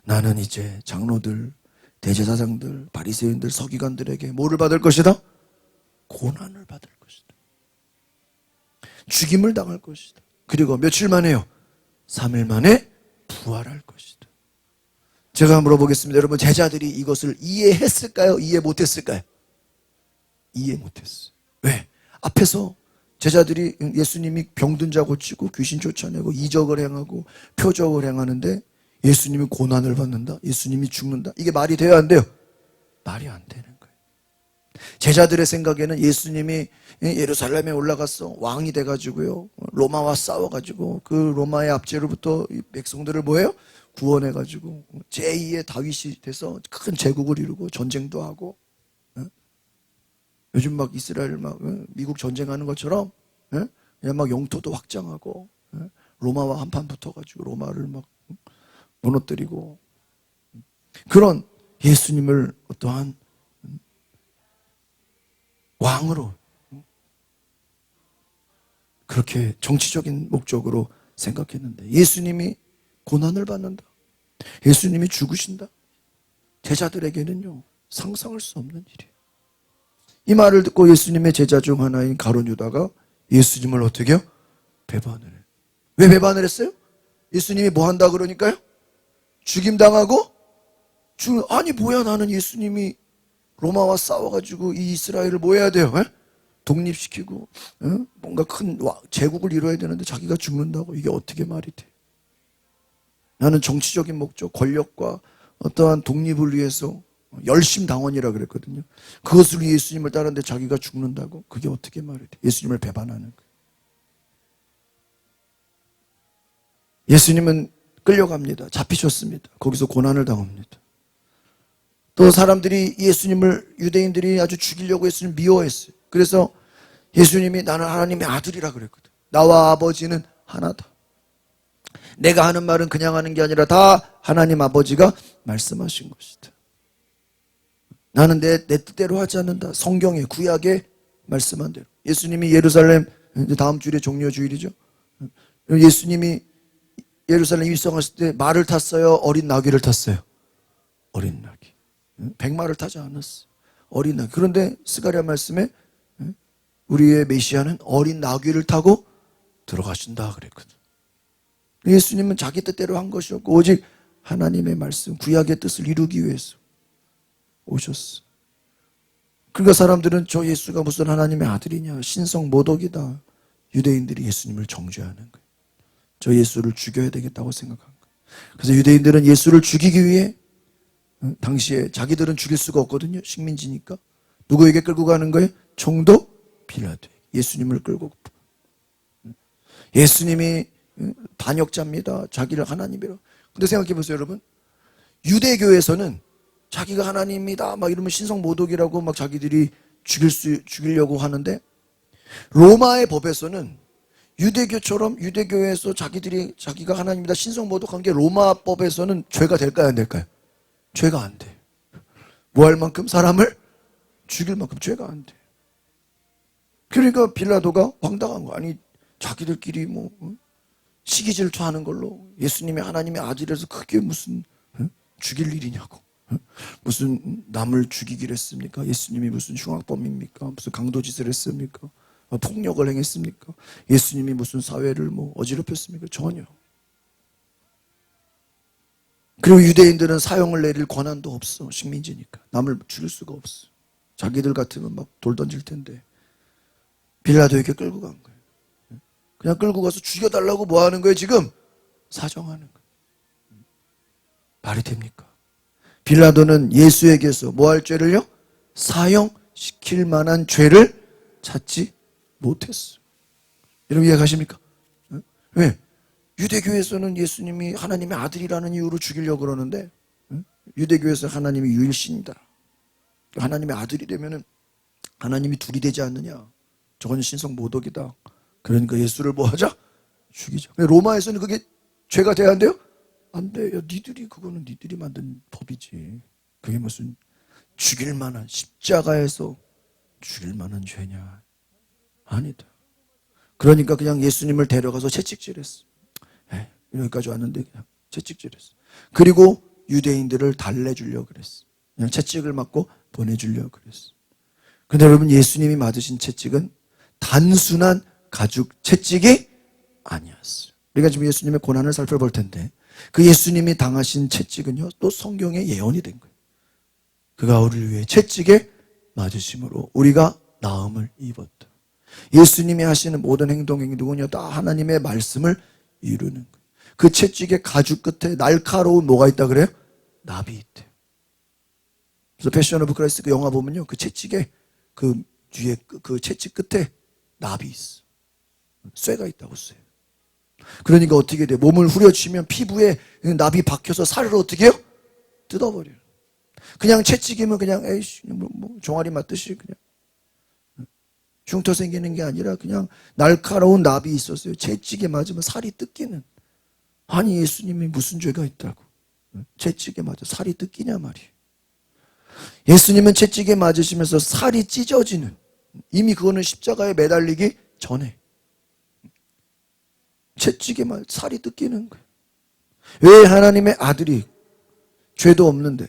나는 이제 장로들, 대제사장들, 바리새인들, 서기관들에게 뭐를 받을 것이다? 고난을 받을 것이다. 죽임을 당할 것이다. 그리고 며칠 만에요? 3일 만에 부활할 것이다. 제가 물어보겠습니다. 여러분, 제자들이 이것을 이해했을까요? 이해 못했을까요? 이해 못했어요. 왜? 앞에서 제자들이 예수님이 병든 자 고치고 귀신 쫓아내고 이적을 행하고 표적을 행하는데 예수님이 고난을 받는다? 예수님이 죽는다? 이게 말이 돼야 안 돼요? 말이 안 되는 거예요. 제자들의 생각에는 예수님이 예루살렘에 올라가서 왕이 돼가지고요, 로마와 싸워가지고 그 로마의 압제로부터 백성들을 뭐예요? 구원해가지고 제2의 다윗이 돼서 큰 제국을 이루고 전쟁도 하고, 요즘 막 이스라엘 막 미국 전쟁하는 것처럼 그냥 막 영토도 확장하고 로마와 한판 붙어가지고 로마를 막 무너뜨리고, 그런 예수님을 어떠한 왕으로 그렇게 정치적인 목적으로 생각했는데 예수님이 고난을 받는다. 예수님이 죽으신다. 제자들에게는요, 상상할 수 없는 일이에요. 이 말을 듣고 예수님의 제자 중 하나인 가룟 유다가 예수님을 어떻게 해요? 배반을 해요. 왜 배반을 했어요? 예수님이 뭐 한다 그러니까요? 죽임당하고 아니 뭐야, 나는 예수님이 로마와 싸워가지고 이 이스라엘을 뭐 해야 돼요? 에? 독립시키고 뭔가 큰 제국을 이뤄야 되는데 자기가 죽는다고? 이게 어떻게 말이 돼? 나는 정치적인 목적, 권력과 어떠한 독립을 위해서 열심당원이라 그랬거든요. 그것을 위해 예수님을 따르는데 자기가 죽는다고? 그게 어떻게 말이 돼? 예수님을 배반하는 거예요. 예수님은 끌려갑니다. 잡히셨습니다. 거기서 고난을 당합니다. 또 사람들이 예수님을, 유대인들이 아주 죽이려고 예수님을 미워했어요. 그래서 예수님이 나는 하나님의 아들이라 그랬거든. 나와 아버지는 하나다. 내가 하는 말은 그냥 하는 게 아니라 다 하나님 아버지가 말씀하신 것이다. 나는 내 뜻대로 하지 않는다. 성경에, 구약에 말씀한 대로. 예수님이 예루살렘, 이제 다음 주일에 종려주일이죠. 예수님이 예루살렘 입성하실 때 말을 탔어요? 어린 나귀를 탔어요? 어린 나귀. 백마를 타지 않았어. 어린 나귀. 그런데 스가랴 말씀에 우리의 메시아는 어린 나귀를 타고 들어가신다 그랬거든. 예수님은 자기 뜻대로 한 것이었고 오직 하나님의 말씀, 구약의 뜻을 이루기 위해서 오셨어. 그러니까 사람들은 저 예수가 무슨 하나님의 아들이냐, 신성 모독이다. 유대인들이 예수님을 정죄하는 거예요. 저 예수를 죽여야 되겠다고 생각한 거예요. 그래서 유대인들은 예수를 죽이기 위해 당시에 자기들은 죽일 수가 없거든요. 식민지니까. 누구에게 끌고 가는 거예요? 총독 빌라도. 예수님을 끌고. 예수님이 반역자입니다. 자기를 하나님이라. 근데 생각해 보세요, 여러분. 유대교에서는 자기가 하나님이다 막 이러면 신성모독이라고 막 자기들이 죽이려고 하는데, 로마의 법에서는 유대교처럼 유대교에서 자기가 하나님이다 신성모독한 게 로마 법에서는 죄가 될까요, 안 될까요? 죄가 안 돼. 뭐 할 만큼, 사람을 죽일 만큼 죄가 안 돼. 그러니까 빌라도가 황당한 거. 아니 자기들끼리 뭐 시기 질투하는 걸로 예수님이 하나님의 아들이라서 그게 무슨 죽일 일이냐고. 무슨 남을 죽이기를 했습니까? 예수님이 무슨 흉악범입니까? 무슨 강도짓을 했습니까? 폭력을 행했습니까? 예수님이 무슨 사회를 뭐 어지럽혔습니까? 전혀. 그리고 유대인들은 사형을 내릴 권한도 없어. 식민지니까. 남을 죽일 수가 없어. 자기들 같으면 막 돌 던질 텐데. 빌라도에게 끌고 간 거예요. 그냥 끌고 가서 죽여달라고 뭐 하는 거예요, 지금? 사정하는 거예요. 말이 됩니까? 빌라도는 예수에게서 뭐 할 죄를요? 사형시킬 만한 죄를 찾지 못했어. 여러분 이해가십니까? 왜? 유대교에서는 예수님이 하나님의 아들이라는 이유로 죽이려고 그러는데, 유대교에서 하나님이 유일신이다. 하나님의 아들이 되면은 하나님이 둘이 되지 않느냐. 저건 신성모독이다. 그러니까 예수를 뭐 하자? 죽이자. 로마에서는 그게 죄가 돼야 안 돼요? 안 돼. 야, 그거는 니들이 만든 법이지. 그게 무슨 죽일 만한, 십자가에서 죽일 만한 죄냐. 아니다. 그러니까 그냥 예수님을 데려가서 채찍질했어. 여기까지 왔는데 그냥 채찍질했어. 그리고 유대인들을 달래주려고 그랬어. 그냥 채찍을 맞고 보내주려고 그랬어. 그런데 여러분, 예수님이 맞으신 채찍은 단순한 가죽 채찍이 아니었어요. 우리가 지금 예수님의 고난을 살펴볼 텐데, 그 예수님이 당하신 채찍은요, 또 성경의 예언이 된 거예요. 그가 우리를 위해 채찍에 맞으심으로 우리가 나음을 입었다. 예수님이 하시는 모든 행동이 누구냐? 다 하나님의 말씀을 이루는 거예요. 그 채찍의 가죽 끝에 날카로운 뭐가 있다 그래요? 납이 있대요. 그래서 패션 오브 크라이스트 그 영화 보면요, 그 채찍에 그 뒤에 그 채찍 끝에 납이 있어. 쇠가 있다고, 쇠. 그러니까 어떻게 돼? 몸을 후려치면 피부에 납이 박혀서 살을 어떻게 해요? 뜯어버려요. 그냥 채찍이면 그냥 에이씨 뭐 종아리 맞듯이 그냥 흉터 생기는 게 아니라 그냥 날카로운 납이 있었어요. 채찍에 맞으면 살이 뜯기는. 아니 예수님이 무슨 죄가 있다고 채찍에 맞아 살이 뜯기냐 말이에요. 예수님은 채찍에 맞으시면서 살이 찢어지는, 이미 그거는 십자가에 매달리기 전에 채찍에만 살이 뜯기는 거예요. 왜 하나님의 아들이 죄도 없는데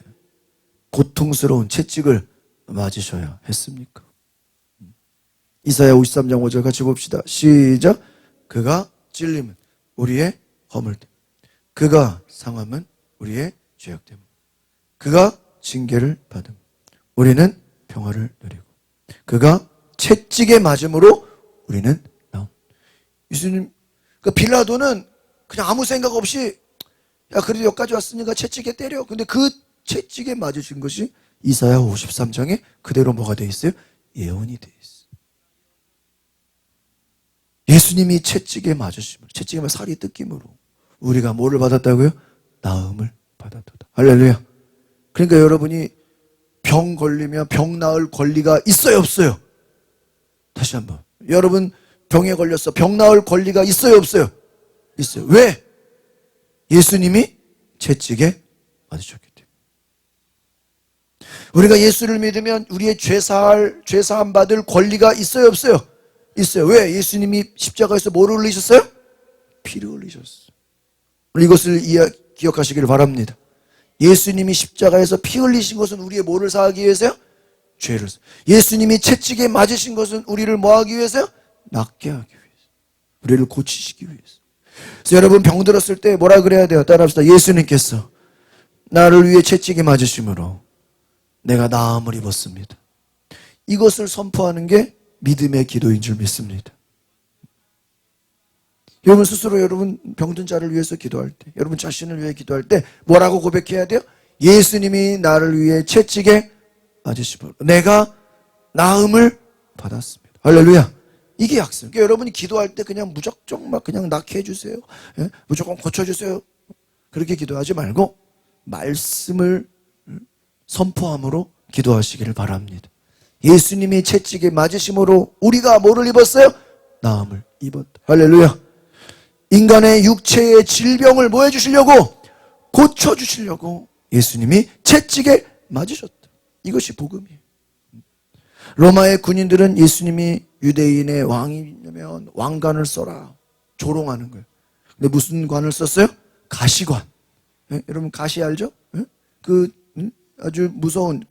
고통스러운 채찍을 맞으셔야 했습니까? 이사야 53장 5절 같이 봅시다. 시작. 그가 찔림은 우리의 허물 때문, 그가 상함은 우리의 죄악 때문, 그가 징계를 받음 우리는 평화를 누리고, 그가 채찍에 맞음으로 우리는 나옴. 예수님, 그 빌라도는 그냥 아무 생각 없이 야 그래도 여기까지 왔으니까 채찍에 때려. 근데 그 채찍에 맞으신 것이 이사야 53장에 그대로 뭐가 돼 있어요? 예언이 돼 있어요. 예수님이 채찍에 맞으심으로, 채찍에 맞아 살이 뜯김으로 우리가 뭐를 받았다고요? 나음을 받았다. 할렐루야. 그러니까 여러분이 병 걸리면 병 나을 권리가 있어요, 없어요? 다시 한번. 여러분 병에 걸렸어. 병 나을 권리가 있어요, 없어요? 있어요. 왜? 예수님이 채찍에 맞으셨기 때문에. 우리가 예수를 믿으면 우리의 죄사함 받을 권리가 있어요, 없어요? 있어요. 왜? 예수님이 십자가에서 뭐를 흘리셨어요? 피를 흘리셨어요. 이것을 기억하시기를 바랍니다. 예수님이 십자가에서 피 흘리신 것은 우리의 뭐를 사하기 위해서요? 죄를. 예수님이 채찍에 맞으신 것은 우리를 뭐 하기 위해서요? 낫게 하기 위해서. 우리를 고치시기 위해서. 그래서 여러분 병 들었을 때 뭐라 그래야 돼요? 따라합시다. 예수님께서 나를 위해 채찍에 맞으심으로 내가 나음을 입었습니다. 이것을 선포하는 게 믿음의 기도인 줄 믿습니다. 여러분 스스로 여러분 병든 자를 위해서 기도할 때, 여러분 자신을 위해 기도할 때 뭐라고 고백해야 돼요? 예수님이 나를 위해 채찍에 맞으심으로 내가 나음을 받았습니다. 할렐루야. 이게 약속. 그러니까 여러분이 기도할 때 그냥 무작정 막 그냥 낫게 해주세요. 예? 무조건 고쳐주세요. 그렇게 기도하지 말고 말씀을 선포함으로 기도하시기를 바랍니다. 예수님이 채찍에 맞으심으로 우리가 뭐를 입었어요? 나음을 입었다. 할렐루야. 인간의 육체의 질병을 뭐 해주시려고? 고쳐주시려고 예수님이 채찍에 맞으셨다. 이것이 복음이에요. 로마의 군인들은 예수님이 유대인의 왕이면 왕관을 써라 조롱하는 거예요. 근데 무슨 관을 썼어요? 가시관. 예? 여러분 가시 알죠? 예? 아주 무서운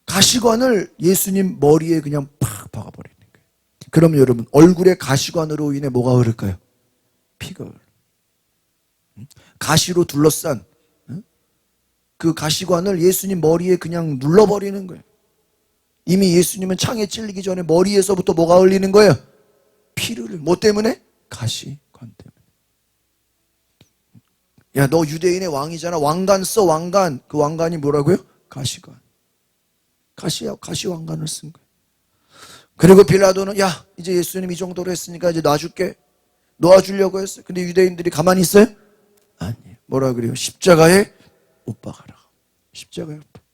가시관을 예수님 머리에 그냥 팍 박아버리는 거예요. 그러면 여러분 얼굴에 가시관으로 인해 뭐가 흐를까요? 피가 흘러. 가시로 둘러싼 그 가시관을 예수님 머리에 그냥 눌러버리는 거예요. 이미 예수님은 창에 찔리기 전에 머리에서부터 뭐가 흘리는 거예요? 피를. 뭐 때문에? 가시관 때문에. 야, 너 유대인의 왕이잖아. 왕관 써, 왕관. 그 왕관이 뭐라고요? 가시관. 가시 왕관을 쓴 거예요. 그리고 빌라도는 야, 이제 예수님 이 정도로 했으니까 이제 놔줄게. 놓아주려고 했어요. 근데 유대인들이 가만히 있어요? 아니에요. 뭐라 그래요? 십자가에 못 박아라. 십자가에 못 박아.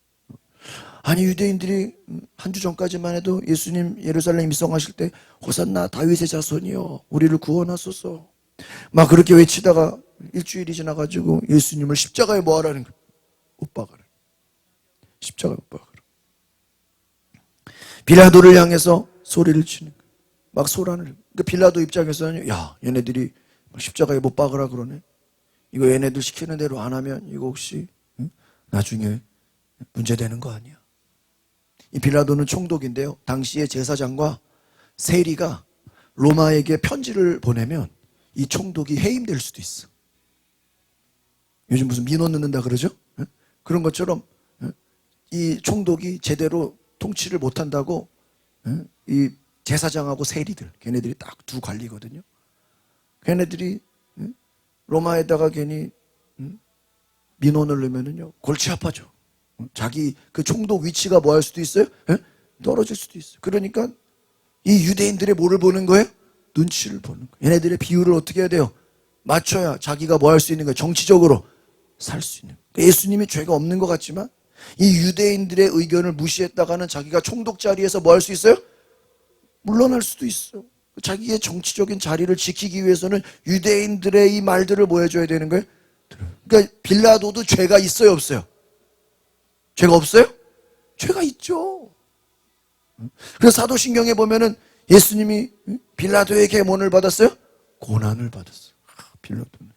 아니 유대인들이 한 주 전까지만 해도 예수님 예루살렘 입성하실 때 호산나 다윗의 자손이여 우리를 구원하소서 막 그렇게 외치다가 일주일이 지나가지고 예수님을 십자가에 뭐 하라는 거예요? 못 박아라. 십자가에 못 박아라. 빌라도를 향해서 소리를 치는 거예요. 막 소란을. 그러니까 빌라도 입장에서는 야 얘네들이 십자가에 못 박으라 그러네. 이거 얘네들 시키는 대로 안 하면 이거 혹시 나중에 문제되는 거 아니야. 이 빌라도는 총독인데요. 당시의 제사장과 세리가 로마에게 편지를 보내면 이 총독이 해임될 수도 있어. 요즘 무슨 민원 넣는다 그러죠? 그런 것처럼 이 총독이 제대로 통치를 못한다고 이 제사장하고 세리들 걔네들이 딱 두 관리거든요. 걔네들이 로마에다가 괜히 민원을 넣으면은요 골치 아파져. 자기 그 총독 위치가 뭐 할 수도 있어요? 떨어질 수도 있어요. 그러니까 이 유대인들의 뭐를 보는 거예요? 눈치를 보는 거예요. 얘네들의 비율을 어떻게 해야 돼요? 맞춰야 자기가 뭐 할 수 있는 거예요? 정치적으로 살 수 있는 거예요. 예수님이 죄가 없는 것 같지만 이 유대인들의 의견을 무시했다가는 자기가 총독 자리에서 뭐 할 수 있어요? 물러날 수도 있어. 자기의 정치적인 자리를 지키기 위해서는 유대인들의 이 말들을 뭐 해줘야 되는 거예요? 그러니까 빌라도도 죄가 있어요, 없어요? 죄가 없어요? 죄가 있죠. 그래서 사도신경에 보면은 예수님이 빌라도에게 뭐를 받았어요? 고난을 받았어요. 빌라도는.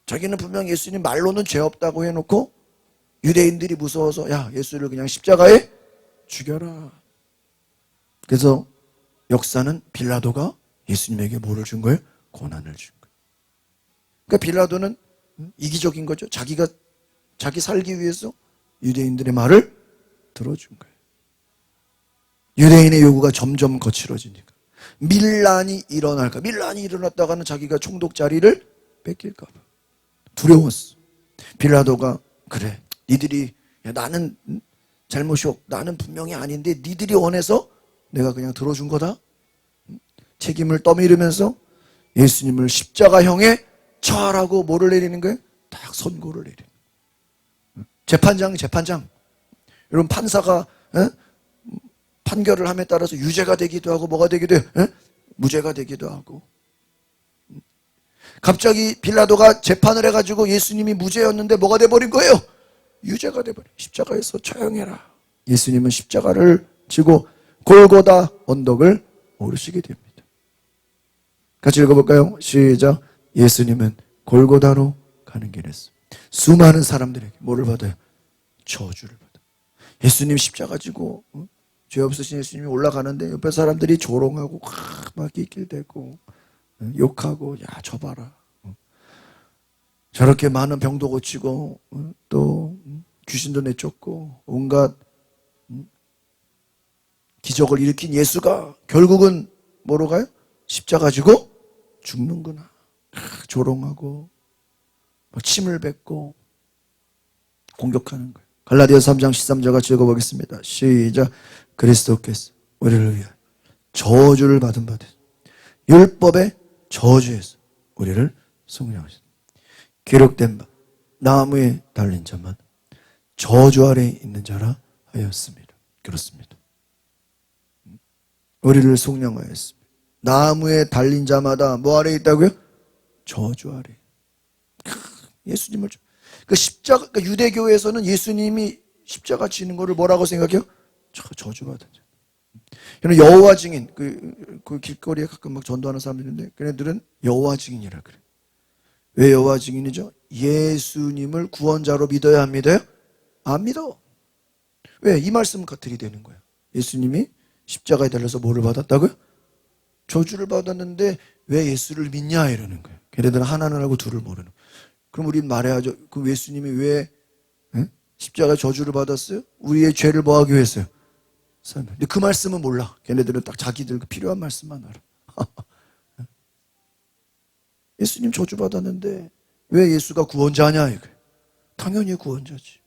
자기는 분명 예수님 말로는 죄 없다고 해놓고 유대인들이 무서워서 야, 예수를 그냥 십자가에 죽여라. 그래서 역사는 빌라도가 예수님에게 뭐를 준 거예요? 고난을 준 거예요. 그러니까 빌라도는 이기적인 거죠. 자기 살기 위해서 유대인들의 말을 들어준 거예요. 유대인의 요구가 점점 거칠어지니까. 밀란이 일어날까? 밀란이 일어났다가는 자기가 총독 자리를 뺏길까 봐. 두려웠어. 빌라도가 그래. 니들이 야, 나는 잘못이 없. 나는 분명히 아닌데 니들이 원해서 내가 그냥 들어준 거다. 책임을 떠밀으면서 예수님을 십자가형에 처하라고 뭐를 내리는 거예요? 딱 선고를 내리는 거예요. 재판장. 여러분 판사가 판결을 함에 따라서 유죄가 되기도 하고 뭐가 되기도 해요? 무죄가 되기도 하고. 갑자기 빌라도가 재판을 해가지고 예수님이 무죄였는데 뭐가 돼버린 거예요? 유죄가 돼버린. 십자가에서 처형해라. 예수님은 십자가를 지고 골고다 언덕을 오르시게 됩니다. 같이 읽어볼까요? 시작. 예수님은 골고다로 가는 길에서 수많은 사람들에게 뭐를 받아요? 저주를 받아요. 예수님 십자가 지고 죄 없으신 예수님이 올라가는데 옆에 사람들이 조롱하고 막 낄낄대고 욕하고 야 저 봐라. 저렇게 많은 병도 고치고 또 귀신도 내쫓고 온갖 기적을 일으킨 예수가 결국은 뭐로 가요? 십자가 지고 죽는구나. 조롱하고 막 침을 뱉고 공격하는 거예요. 갈라디아서 3장 13절 같이 읽어보겠습니다. 시작. 그리스도께서 우리를 위하여 저주를 받은 바 되사 율법의 저주에서 우리를 승리하셨습니다. 기록된 바 나무에 달린 자만 저주 아래에 있는 자라 하였습니다. 그렇습니다. 우리를 속량하였습니다. 나무에 달린 자마다 뭐 아래에 있다고요? 저주 아래. 예수님을 그 십자가, 그러니까 유대교에서는 예수님이 십자가 지는 거를 뭐라고 생각해요? 저주받은 자. 여러분 여호와 증인 그 길거리에 가끔 막 전도하는 사람들이 있는데 걔네들은 여호와 증인이라 그래. 왜 여호와 증인이죠? 예수님을 구원자로 믿어야 안 믿어요? 안 믿어. 왜? 이 말씀 들이대는 거예요. 예수님이 십자가에 달려서 뭐를 받았다고요? 저주를 받았는데 왜 예수를 믿냐 이러는 거예요. 걔네들은 하나는 알고 둘을 모르는 거예요. 그럼 우린 말해야죠. 그 예수님이 왜 십자가 저주를 받았어요? 우리의 죄를 뭐 하기 위해서요? 근데 그 말씀은 몰라. 걔네들은 딱 자기들 필요한 말씀만 알아. 예수님 저주 받았는데 왜 예수가 구원자냐 이거예요. 당연히 구원자지.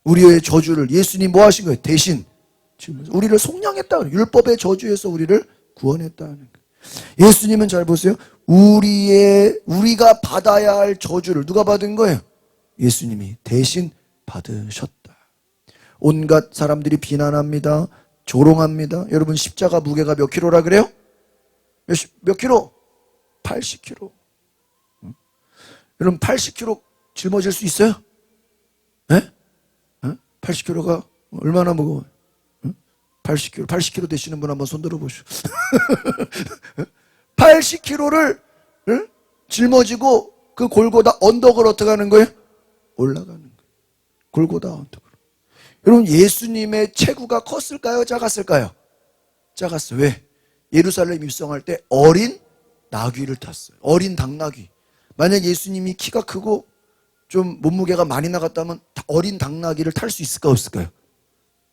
우리의 저주를 예수님 뭐 하신 거예요? 대신 우리를 속량했다. 율법의 저주에서 우리를 구원했다는 거예요. 예수님은 잘 보세요. 우리가 받아야 할 저주를 누가 받은 거예요? 예수님이 대신 받으셨다. 온갖 사람들이 비난합니다. 조롱합니다. 여러분 십자가 무게가 몇 킬로라 그래요? 몇 킬로? 80킬로. 여러분 80킬로 짊어질 수 있어요? 네? 80킬로가 얼마나 무거워요? 80킬로 되시는 분 한번 손 들어보시오. 80킬로를 짊어지고 그 골고다 언덕을 어떻게 하는 거예요? 올라가는 거예요. 골고다 언덕으로. 여러분 예수님의 체구가 컸을까요? 작았을까요? 작았어요. 왜? 예루살렘 입성할 때 어린 나귀를 탔어요. 어린 당나귀. 만약 예수님이 키가 크고 좀 몸무게가 많이 나갔다면 어린 당나귀를 탈 수 있을까 없을까요?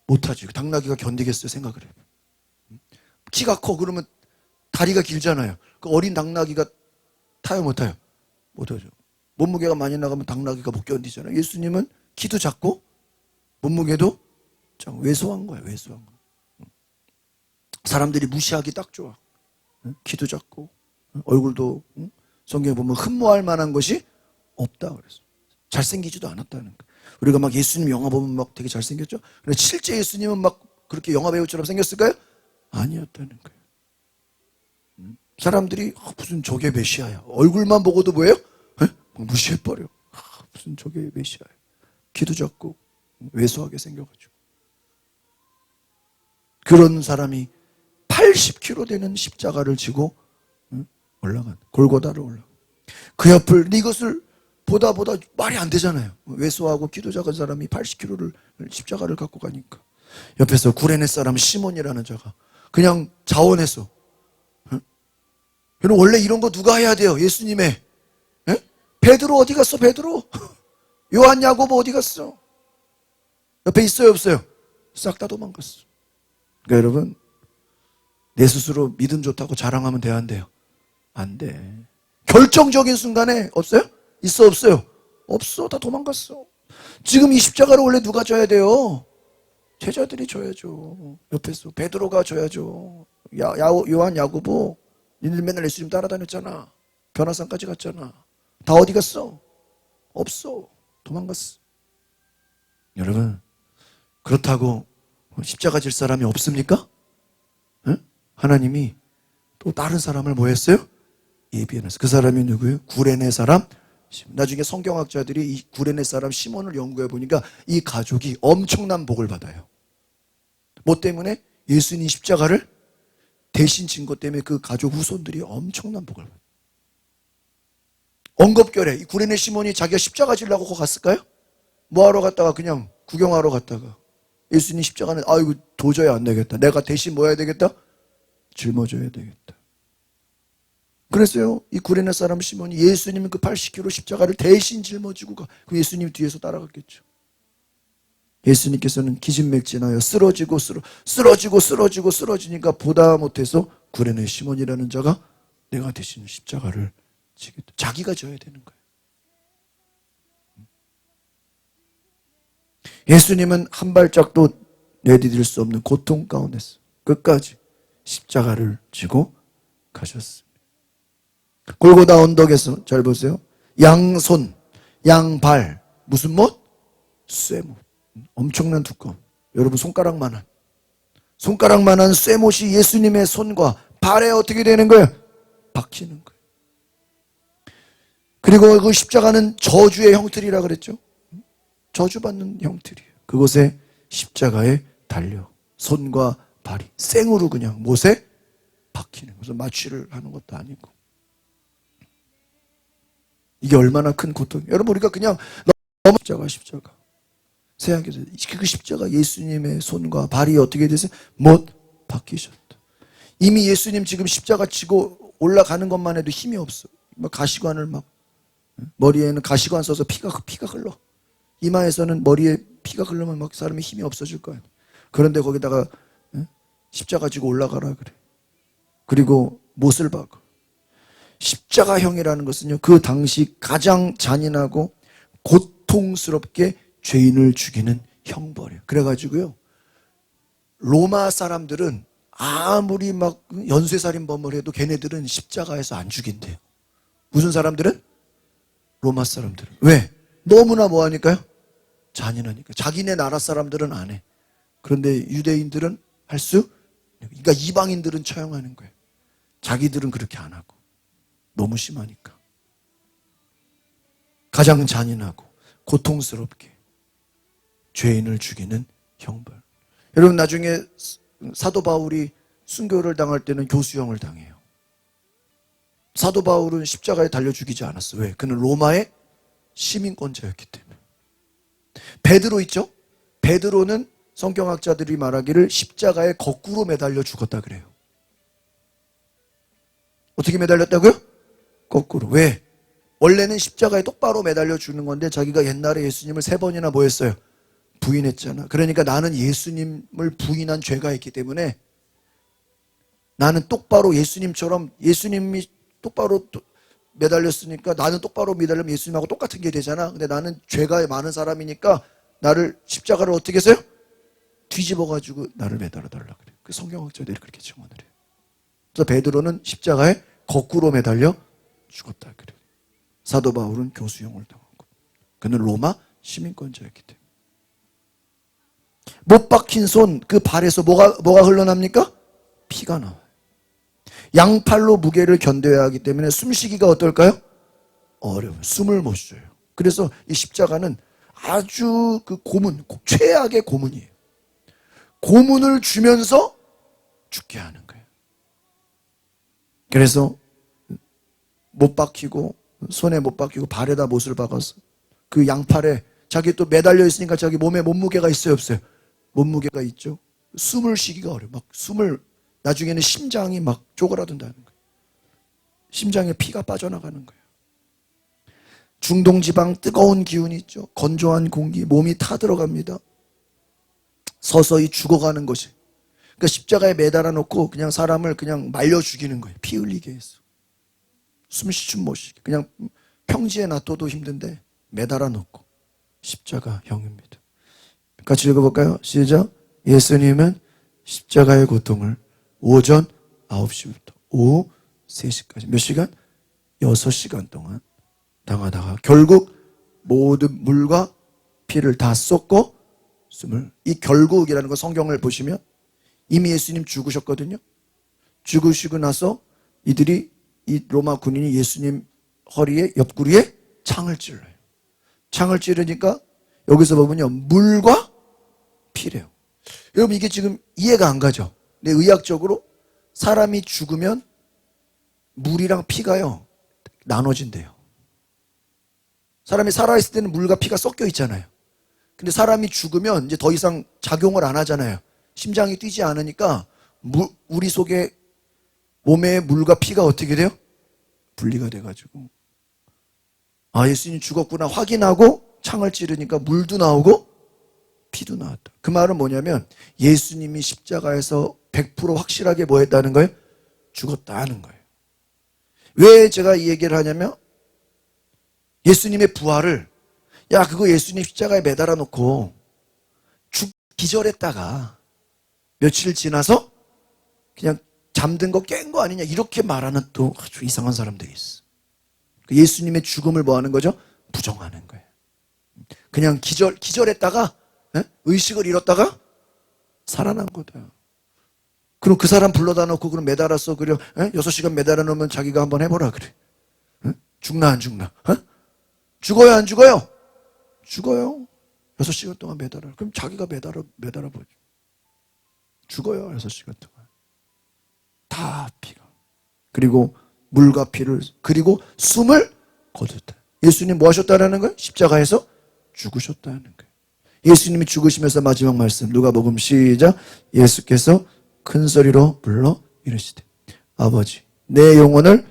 못하지. 당나귀가 견디겠어요? 생각을 해요. 키가 커 그러면 다리가 길잖아요. 그 어린 당나귀가 타요 못 타요? 못하죠. 몸무게가 많이 나가면 당나귀가 못 견디잖아요. 예수님은 키도 작고 몸무게도 왜소한 거예요. 왜소한 거. 사람들이 무시하기 딱 좋아. 키도 작고 얼굴도 성경에 보면 흠모할 만한 것이 없다 그랬어. 잘생기지도 않았다는 거. 우리가 막 예수님 영화 보면 막 되게 잘생겼죠? 근데 실제 예수님은 막 그렇게 영화 배우처럼 생겼을까요? 아니었다는 거예요. 사람들이 무슨 저게 메시아야. 얼굴만 보고도 뭐예요? 무시해버려. 무슨 저게 메시아야. 키도 작고 왜소하게 생겨가지고. 그런 사람이 80kg 되는 십자가를 지고 올라간, 골고다를 올라간. 그 옆을, 이것을 보다 말이 안 되잖아요. 외소하고 키도 작은 사람이 80kg를 십자가를 갖고 가니까. 옆에서 구레네 사람 시몬이라는 자가 그냥 자원해서. 여러분, 원래 이런 거 누가 해야 돼요? 예수님의. 베드로 어디 갔어? 베드로? 요한, 야고보 어디 갔어? 옆에 있어요, 없어요? 싹 다 도망갔어. 그러니까 여러분, 내 스스로 믿음 좋다고 자랑하면 돼야 안 돼요? 안 돼. 결정적인 순간에 없어요? 있어, 없어요? 없어. 다 도망갔어. 지금 이 십자가를 원래 누가 져야 돼요? 제자들이 져야죠. 옆에서 베드로가 져야죠. 요한, 야고보, 니들 맨날 예수님 따라다녔잖아. 변화산까지 갔잖아. 다 어디 갔어? 없어. 도망갔어. 여러분, 그렇다고 십자가 질 사람이 없습니까? 응? 하나님이 또 다른 사람을 뭐 했어요? 예비해놨어요. 그 사람이 누구예요? 구레네 사람. 나중에 성경학자들이 이 구레네 사람 시몬을 연구해 보니까 이 가족이 엄청난 복을 받아요. 뭐 때문에? 예수님 십자가를 대신 진 것 때문에 그 가족 후손들이 엄청난 복을 받아요. 언급결에 이 구레네 시몬이 자기가 십자가 지려고 거기 갔을까요? 뭐하러 갔다가 그냥 구경하러 갔다가 예수님 십자가는 아이고 도저히 안 되겠다. 내가 대신 뭐 해야 되겠다? 짊어져야 되겠다. 그랬어요. 이 구레네 사람 시몬이 예수님은 그 80kg 십자가를 대신 짊어지고 가. 그럼 예수님 뒤에서 따라갔겠죠. 예수님께서는 기진맥진하여 쓰러지니까 보다 못해서 구레네 시몬이라는 자가 내가 대신 십자가를 지겠다. 자기가 져야 되는 거예요. 예수님은 한 발짝도 내디딜 수 없는 고통 가운데서 끝까지 십자가를 지고 가셨습니다. 골고다 언덕에서 잘 보세요. 양손, 양발, 무슨 못? 쇠못. 엄청난 두꺼움. 여러분 손가락만한 쇠못이 예수님의 손과 발에 어떻게 되는 거예요? 박히는 거예요. 그리고 그 십자가는 저주의 형틀이라 그랬죠. 저주받는 형틀이에요. 그곳에 십자가에 달려 손과 발이 생으로 그냥 못에 박히는, 무슨 마취를 하는 것도 아니고. 이게 얼마나 큰 고통이에요. 여러분, 우리가 그냥 너무 십자가 세상에서 그 십자가 예수님의 손과 발이 어떻게 되세요? 못 박히셨다. 이미 예수님 지금 십자가 지고 올라가는 것만 해도 힘이 없어. 막 가시관을 막, 머리에는 가시관 써서 피가 흘러. 이마에서는 머리에 피가 흐르면 막 사람이 힘이 없어질 거예요. 그런데 거기다가 십자가 지고 올라가라 그래. 그리고 못을 박아. 십자가형이라는 것은요, 그 당시 가장 잔인하고 고통스럽게 죄인을 죽이는 형벌이에요. 그래가지고요, 로마 사람들은 아무리 막 연쇄살인범을 해도 걔네들은 십자가에서 안 죽인대요. 무슨 사람들은? 로마 사람들은. 왜? 너무나 뭐하니까요? 잔인하니까. 자기네 나라 사람들은 안 해. 그런데 유대인들은 할 수? 그러니까 이방인들은 처형하는 거예요. 자기들은 그렇게 안 하고. 너무 심하니까. 가장 잔인하고 고통스럽게 죄인을 죽이는 형벌. 여러분, 나중에 사도 바울이 순교를 당할 때는 교수형을 당해요. 사도 바울은 십자가에 달려 죽이지 않았어. 왜? 그는 로마의 시민권자였기 때문에. 베드로 있죠? 베드로는 성경학자들이 말하기를 십자가에 거꾸로 매달려 죽었다 그래요. 어떻게 매달렸다고요? 거꾸로. 왜? 원래는 십자가에 똑바로 매달려 죽는 건데 자기가 옛날에 예수님을 3번이나 뭐 했어요? 부인했잖아. 그러니까 나는 예수님을 부인한 죄가 있기 때문에 나는 똑바로 예수님처럼, 예수님이 똑바로 매달렸으니까 나는 똑바로 매달리면 예수님하고 똑같은 게 되잖아. 근데 나는 죄가 많은 사람이니까 나를 십자가를 어떻게 했어요? 뒤집어가지고 나를 매달아달라 그래. 그 성경학자들이 그렇게 증언을 해요. 그래서 베드로는 십자가에 거꾸로 매달려 죽었다 그래. 사도 바울은 교수형을 당하고. 그는 로마 시민권자였기 때문에. 못 박힌 손, 그 발에서 뭐가 흘러납니까? 피가 나와요. 양팔로 무게를 견뎌야 하기 때문에 숨쉬기가 어떨까요? 어려워요. 숨을 못 쉬어요. 그래서 이 십자가는 아주 그 고문, 최악의 고문이에요. 고문을 주면서 죽게 하는 거예요. 그래서 못 박히고 손에 못 박히고 발에다 못을 박아서 그 양팔에 자기 또 매달려 있으니까 자기 몸에 몸무게가 있어요, 없어요? 몸무게가 있죠. 숨을 쉬기가 어려워. 막 숨을 나중에는 심장이 막 쪼그라든다는 거예요. 심장에 피가 빠져나가는 거예요. 중동지방 뜨거운 기운이 있죠. 건조한 공기, 몸이 타들어갑니다. 서서히 죽어가는 것이. 그러니까 십자가에 매달아 놓고 그냥 사람을 그냥 말려 죽이는 거예요. 피 흘리게 해서. 숨 쉬춤 못 쉬게. 그냥 평지에 놔둬도 힘든데 매달아 놓고. 십자가형입니다. 같이 읽어볼까요? 시작. 예수님은 십자가의 고통을 오전 9시부터 오후 3시까지 몇 시간? 6시간 동안 당하다가 결국 모든 물과 피를 다 쏟고 숨을, 이 결국이라는 거 성경을 보시면 이미 예수님 죽으셨거든요. 죽으시고 나서 이들이, 이 로마 군인이 예수님 허리에, 옆구리에 창을 찔러요. 창을 찌르니까 여기서 보면요, 물과 피래요. 여러분, 이게 지금 이해가 안 가죠? 근데 의학적으로 사람이 죽으면 물이랑 피가요 나눠진대요. 사람이 살아있을 때는 물과 피가 섞여 있잖아요. 근데 사람이 죽으면 이제 더 이상 작용을 안 하잖아요. 심장이 뛰지 않으니까 우리 속에 몸에 물과 피가 어떻게 돼요? 분리가 돼가지고, 아, 예수님 죽었구나 확인하고 창을 찌르니까 물도 나오고 피도 나왔다. 그 말은 뭐냐면 예수님이 십자가에서 100% 확실하게 뭐 했다는 거예요? 죽었다는 거예요. 왜 제가 이 얘기를 하냐면, 예수님의 부활을, 야, 그거 예수님 십자가에 매달아 놓고 기절했다가 며칠 지나서 그냥 잠든 거 깬 거 아니냐, 이렇게 말하는 또 아주 이상한 사람들이 있어. 예수님의 죽음을 뭐 하는 거죠? 부정하는 거예요. 그냥 기절했다가, 의식을 잃었다가 살아난 거다. 그럼 그 사람 불러다 놓고 그럼 매달아서 그래 6시간 매달아 놓으면 자기가 한번 해보라 그래. 죽나 안 죽나? 죽어요 안 죽어요? 죽어요. 6시간 동안 매달아. 그럼 자기가 매달아 보죠. 죽어요. 6시간 동안. 다 피가. 그리고 물과 피를, 그리고 숨을 거뒀다. 예수님 뭐 하셨다라는 거예요? 십자가에서 죽으셨다는 거예요. 예수님이 죽으시면서 마지막 말씀, 누가복음 시작. 예수께서 큰 소리로 불러 이르시되 아버지, 내 영혼을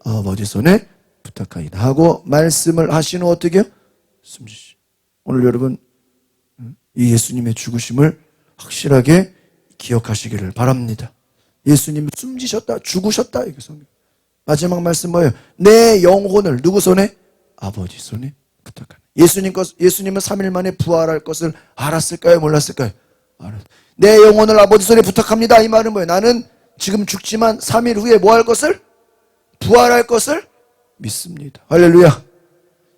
아버지 손에 부탁하이다 하고 말씀을 하신 후 어떻게 해요? 숨지시. 오늘 여러분, 이 예수님의 죽으심을 확실하게 기억하시기를 바랍니다. 예수님이 숨지셨다, 죽으셨다. 이게 성경. 마지막 말씀 뭐예요? 내 영혼을 누구 손에? 아버지 손에 부탁하네. 예수님은 3일 만에 부활할 것을 알았을까요? 몰랐을까요? 알았어요. 내 영혼을 아버지 손에 부탁합니다. 이 말은 뭐예요? 나는 지금 죽지만 3일 후에 뭐 할 것을? 부활할 것을 믿습니다. 할렐루야.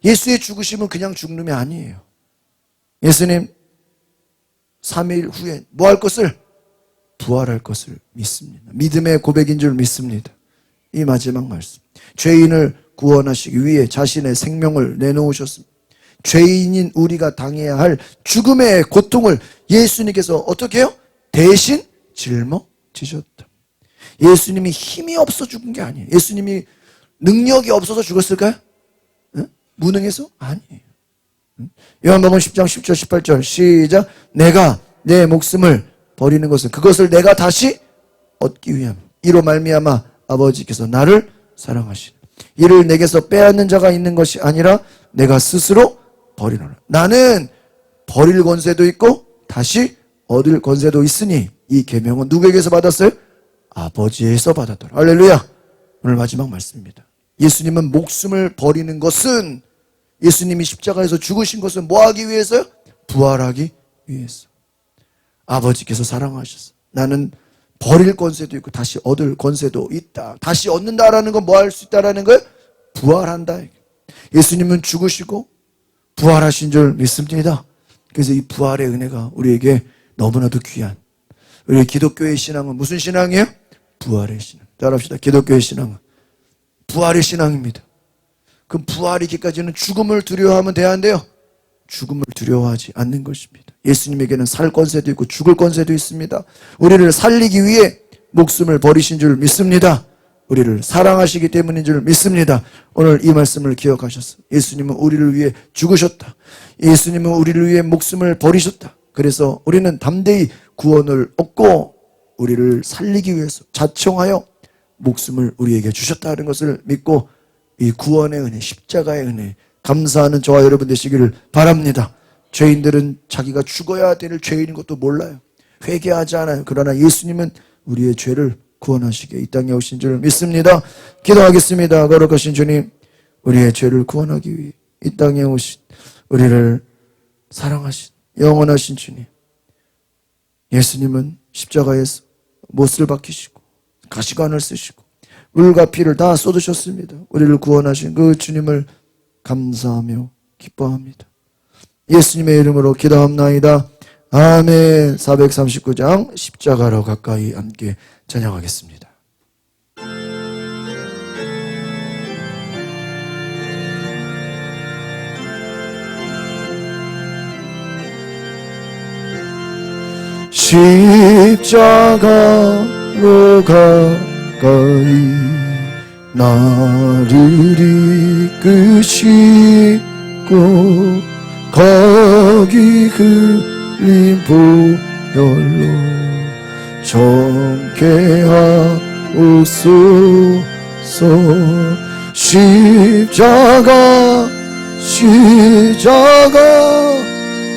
예수의 죽으심은 그냥 죽는 게 아니에요. 예수님 3일 후에 뭐 할 것을? 부활할 것을 믿습니다. 믿음의 고백인 줄 믿습니다. 이 마지막 말씀. 죄인을 구원하시기 위해 자신의 생명을 내놓으셨습니다. 죄인인 우리가 당해야 할 죽음의 고통을 예수님께서 어떻게 해요? 대신 짊어지셨다. 예수님이 힘이 없어 죽은 게 아니에요. 예수님이 능력이 없어서 죽었을까요? 무능해서? 아니에요. 요한복음 10장 10절 18절 시작. 내가 내 목숨을 버리는 것은 그것을 내가 다시 얻기 위함. 이로 말미암아 아버지께서 나를 사랑하시니 이를 내게서 빼앗는 자가 있는 것이 아니라 내가 스스로 버리노라. 나는 버릴 권세도 있고 다시 얻을 권세도 있으니 이 계명은 누구에게서 받았어요? 아버지에서 받았더라. 할렐루야. 오늘 마지막 말씀입니다. 예수님은 목숨을 버리는 것은, 예수님이 십자가에서 죽으신 것은 뭐 하기 위해서요? 부활하기 위해서. 아버지께서 사랑하셨어. 나는 버릴 권세도 있고 다시 얻을 권세도 있다. 다시 얻는다라는 건 뭐 할 수 있다라는 거예요? 부활한다. 예수님은 죽으시고 부활하신 줄 믿습니다. 그래서 이 부활의 은혜가 우리에게 너무나도 귀한, 우리 기독교의 신앙은 무슨 신앙이에요? 부활의 신앙. 따라합시다. 기독교의 신앙은 부활의 신앙입니다. 그럼 부활이기까지는 죽음을 두려워하면 돼야 한대요. 죽음을 두려워하지 않는 것입니다. 예수님에게는 살 권세도 있고 죽을 권세도 있습니다. 우리를 살리기 위해 목숨을 버리신 줄 믿습니다. 우리를 사랑하시기 때문인 줄 믿습니다. 오늘 이 말씀을 기억하셔서 예수님은 우리를 위해 죽으셨다. 예수님은 우리를 위해 목숨을 버리셨다. 그래서 우리는 담대히 구원을 얻고 우리를 살리기 위해서 자청하여 목숨을 우리에게 주셨다는 것을 믿고 이 구원의 은혜, 십자가의 은혜 감사하는 저와 여러분 되시기를 바랍니다. 죄인들은 자기가 죽어야 될 죄인인 것도 몰라요. 회개하지 않아요. 그러나 예수님은 우리의 죄를 구원하시게 이 땅에 오신 줄 믿습니다. 기도하겠습니다. 거룩하신 주님, 우리의 죄를 구원하기 위해 이 땅에 오신 우리를 사랑하신 영원하신 주님, 예수님은 십자가에서 못을 박히시고 가시관을 쓰시고 물과 피를 다 쏟으셨습니다. 우리를 구원하신 그 주님을 감사하며 기뻐합니다. 예수님의 이름으로 기도합나이다. 아멘. 439장 십자가로 가까이 함께 찬양하겠습니다. 십자가로 가까이 나를 이끄시고 거기 흘린 보혈로 정케 하옵소서. 십자가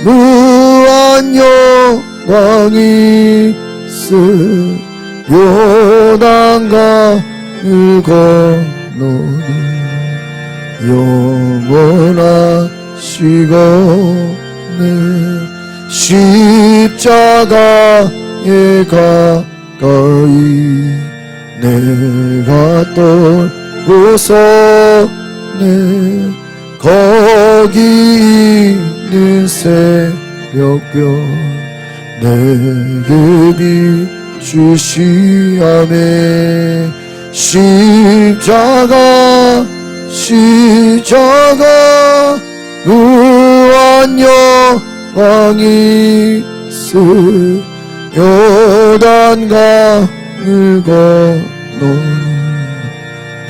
무한 영광이 있음 요단강을 건너는 영원한 시간에 십자가에 가까이 내가 떨고서네 거기 있는 새벽별 내게 비추시하네. 십자가 무한 영광이 있음 요단강을 건너는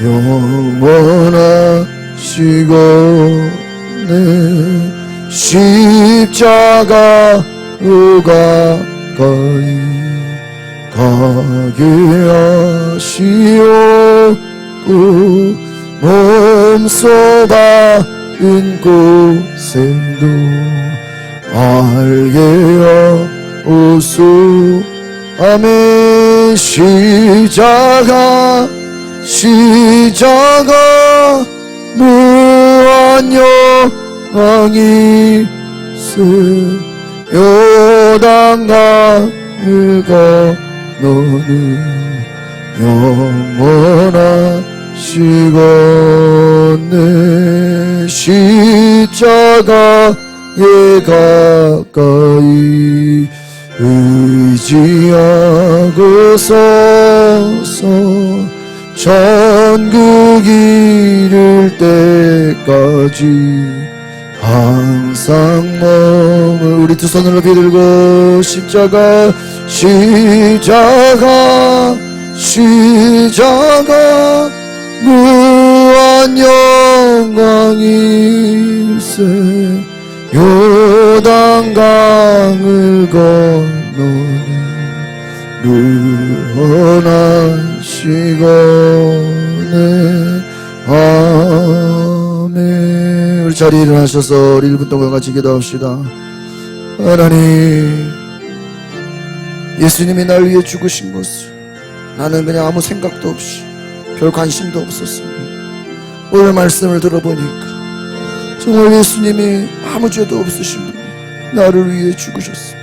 영원한 시간에 십자가로 가까이 가게 하시옵고 몸소 받은 고생도 알게 하옵소. 아멘. 십자가 무한 영광이 있음 요단강을 건너는 영원한 시간에 십자가에 가까이 의지하고 서서 천국 이룰 때까지 항상 몸을 우리 두 손을 높이 들고 십자가 무한 영광이 있음 요단강을 건너는 무한한 시간에 아멘. 우리 자리에 일어나셔서 1분 동안 같이 기도합시다. 하나님, 예수님이 날 위해 죽으신 것을 나는 그냥 아무 생각도 없이 별 관심도 없었습니다. 오늘 말씀을 들어보니까 정말 예수님이 아무 죄도 없으신 분이 나를 위해 죽으셨습니다.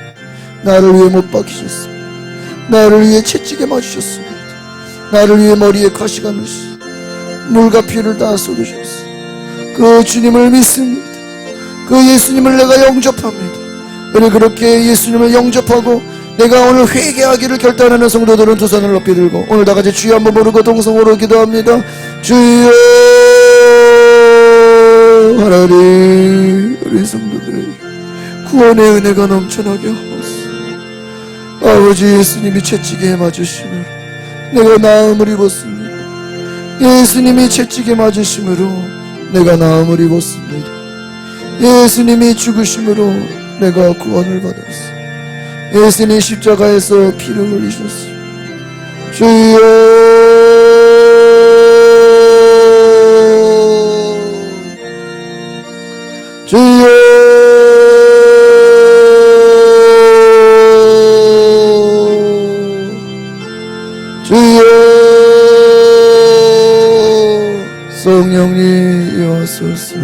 나를 위해 못 박히셨습니다. 나를 위해 채찍에 맞으셨습니다. 나를 위해 머리에 가시관을 물과 피를 다 쏟으셨습니다. 그 주님을 믿습니다. 그 예수님을 내가 영접합니다. 우리 그렇게 예수님을 영접하고 내가 오늘 회개하기를 결단하는 성도들은 두 손을 높이 들고 오늘 다같이 주여 한번 부르고 동성으로 기도합니다. 주여. 하나님, 우리 성도들에게 구원의 은혜가 넘쳐나게 하옵소서. 아버지, 예수님이 채찍에 맞으심을 내가 나음을 입었습니다. 예수님이 채찍에 맞으심으로 내가 나음을 입었습니다. 예수님이 죽으심으로 내가 구원을 받았습니다. 예수님 십자가에서 피를 흘리셨습니다. 주여, 주여, 주여, 성령님 이와소서.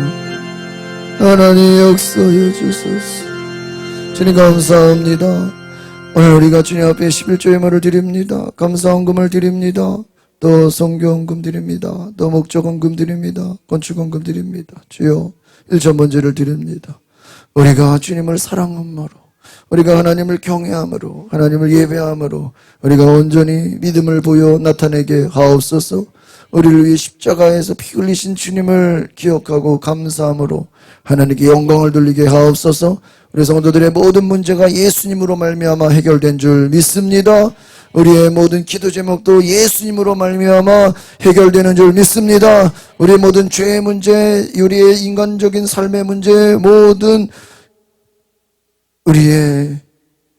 하나님 역사여 주소서. 주님 감사합니다. 오늘 우리가 주님 앞에 11조의 말을 드립니다. 감사헌금을 드립니다. 또 성경헌금 드립니다. 또 목적헌금 드립니다. 건축헌금 드립니다. 주여 1천 번제를 드립니다. 우리가 주님을 사랑함으로, 우리가 하나님을 경외함으로, 하나님을 예배함으로 우리가 온전히 믿음을 보여 나타내게 하옵소서. 우리를 위해 십자가에서 피 흘리신 주님을 기억하고 감사함으로 하나님께 영광을 돌리게 하옵소서. 우리 성도들의 모든 문제가 예수님으로 말미암아 해결된 줄 믿습니다. 우리의 모든 기도 제목도 예수님으로 말미암아 해결되는 줄 믿습니다. 우리의 모든 죄의 문제, 우리의 인간적인 삶의 문제, 모든 우리의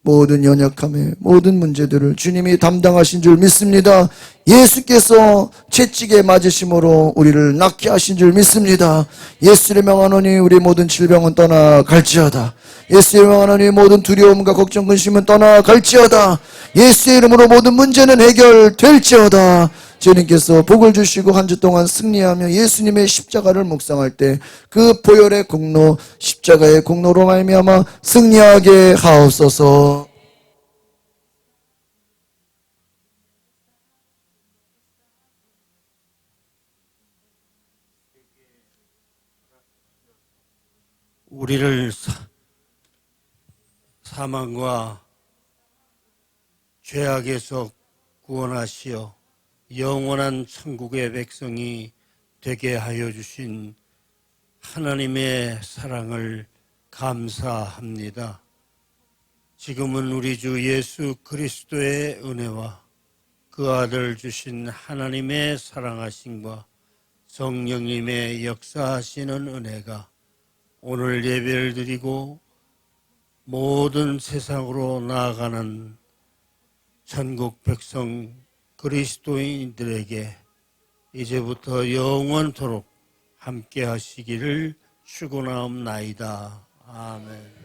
모든 연약함의 모든 문제들을 주님이 담당하신 줄 믿습니다. 예수께서 채찍에 맞으심으로 우리를 낫게 하신 줄 믿습니다. 예수를 명하노니 우리 모든 질병은 떠나갈지어다. 예수를 명하노니 모든 두려움과 걱정 근심은 떠나갈지어다. 예수의 이름으로 모든 문제는 해결될지어다. 주님께서 복을 주시고 한 주 동안 승리하며 예수님의 십자가를 묵상할 때 그 보혈의 공로, 십자가의 공로로 말미암아 승리하게 하옵소서. 우리를 사망과 죄악에서 구원하시어 영원한 천국의 백성이 되게 하여 주신 하나님의 사랑을 감사합니다. 지금은 우리 주 예수 그리스도의 은혜와 그 아들 주신 하나님의 사랑하심과 성령님의 역사하시는 은혜가 오늘 예배를 드리고 모든 세상으로 나아가는 천국 백성 그리스도인들에게 이제부터 영원토록 함께 하시기를 축원하옵나이다. 아멘.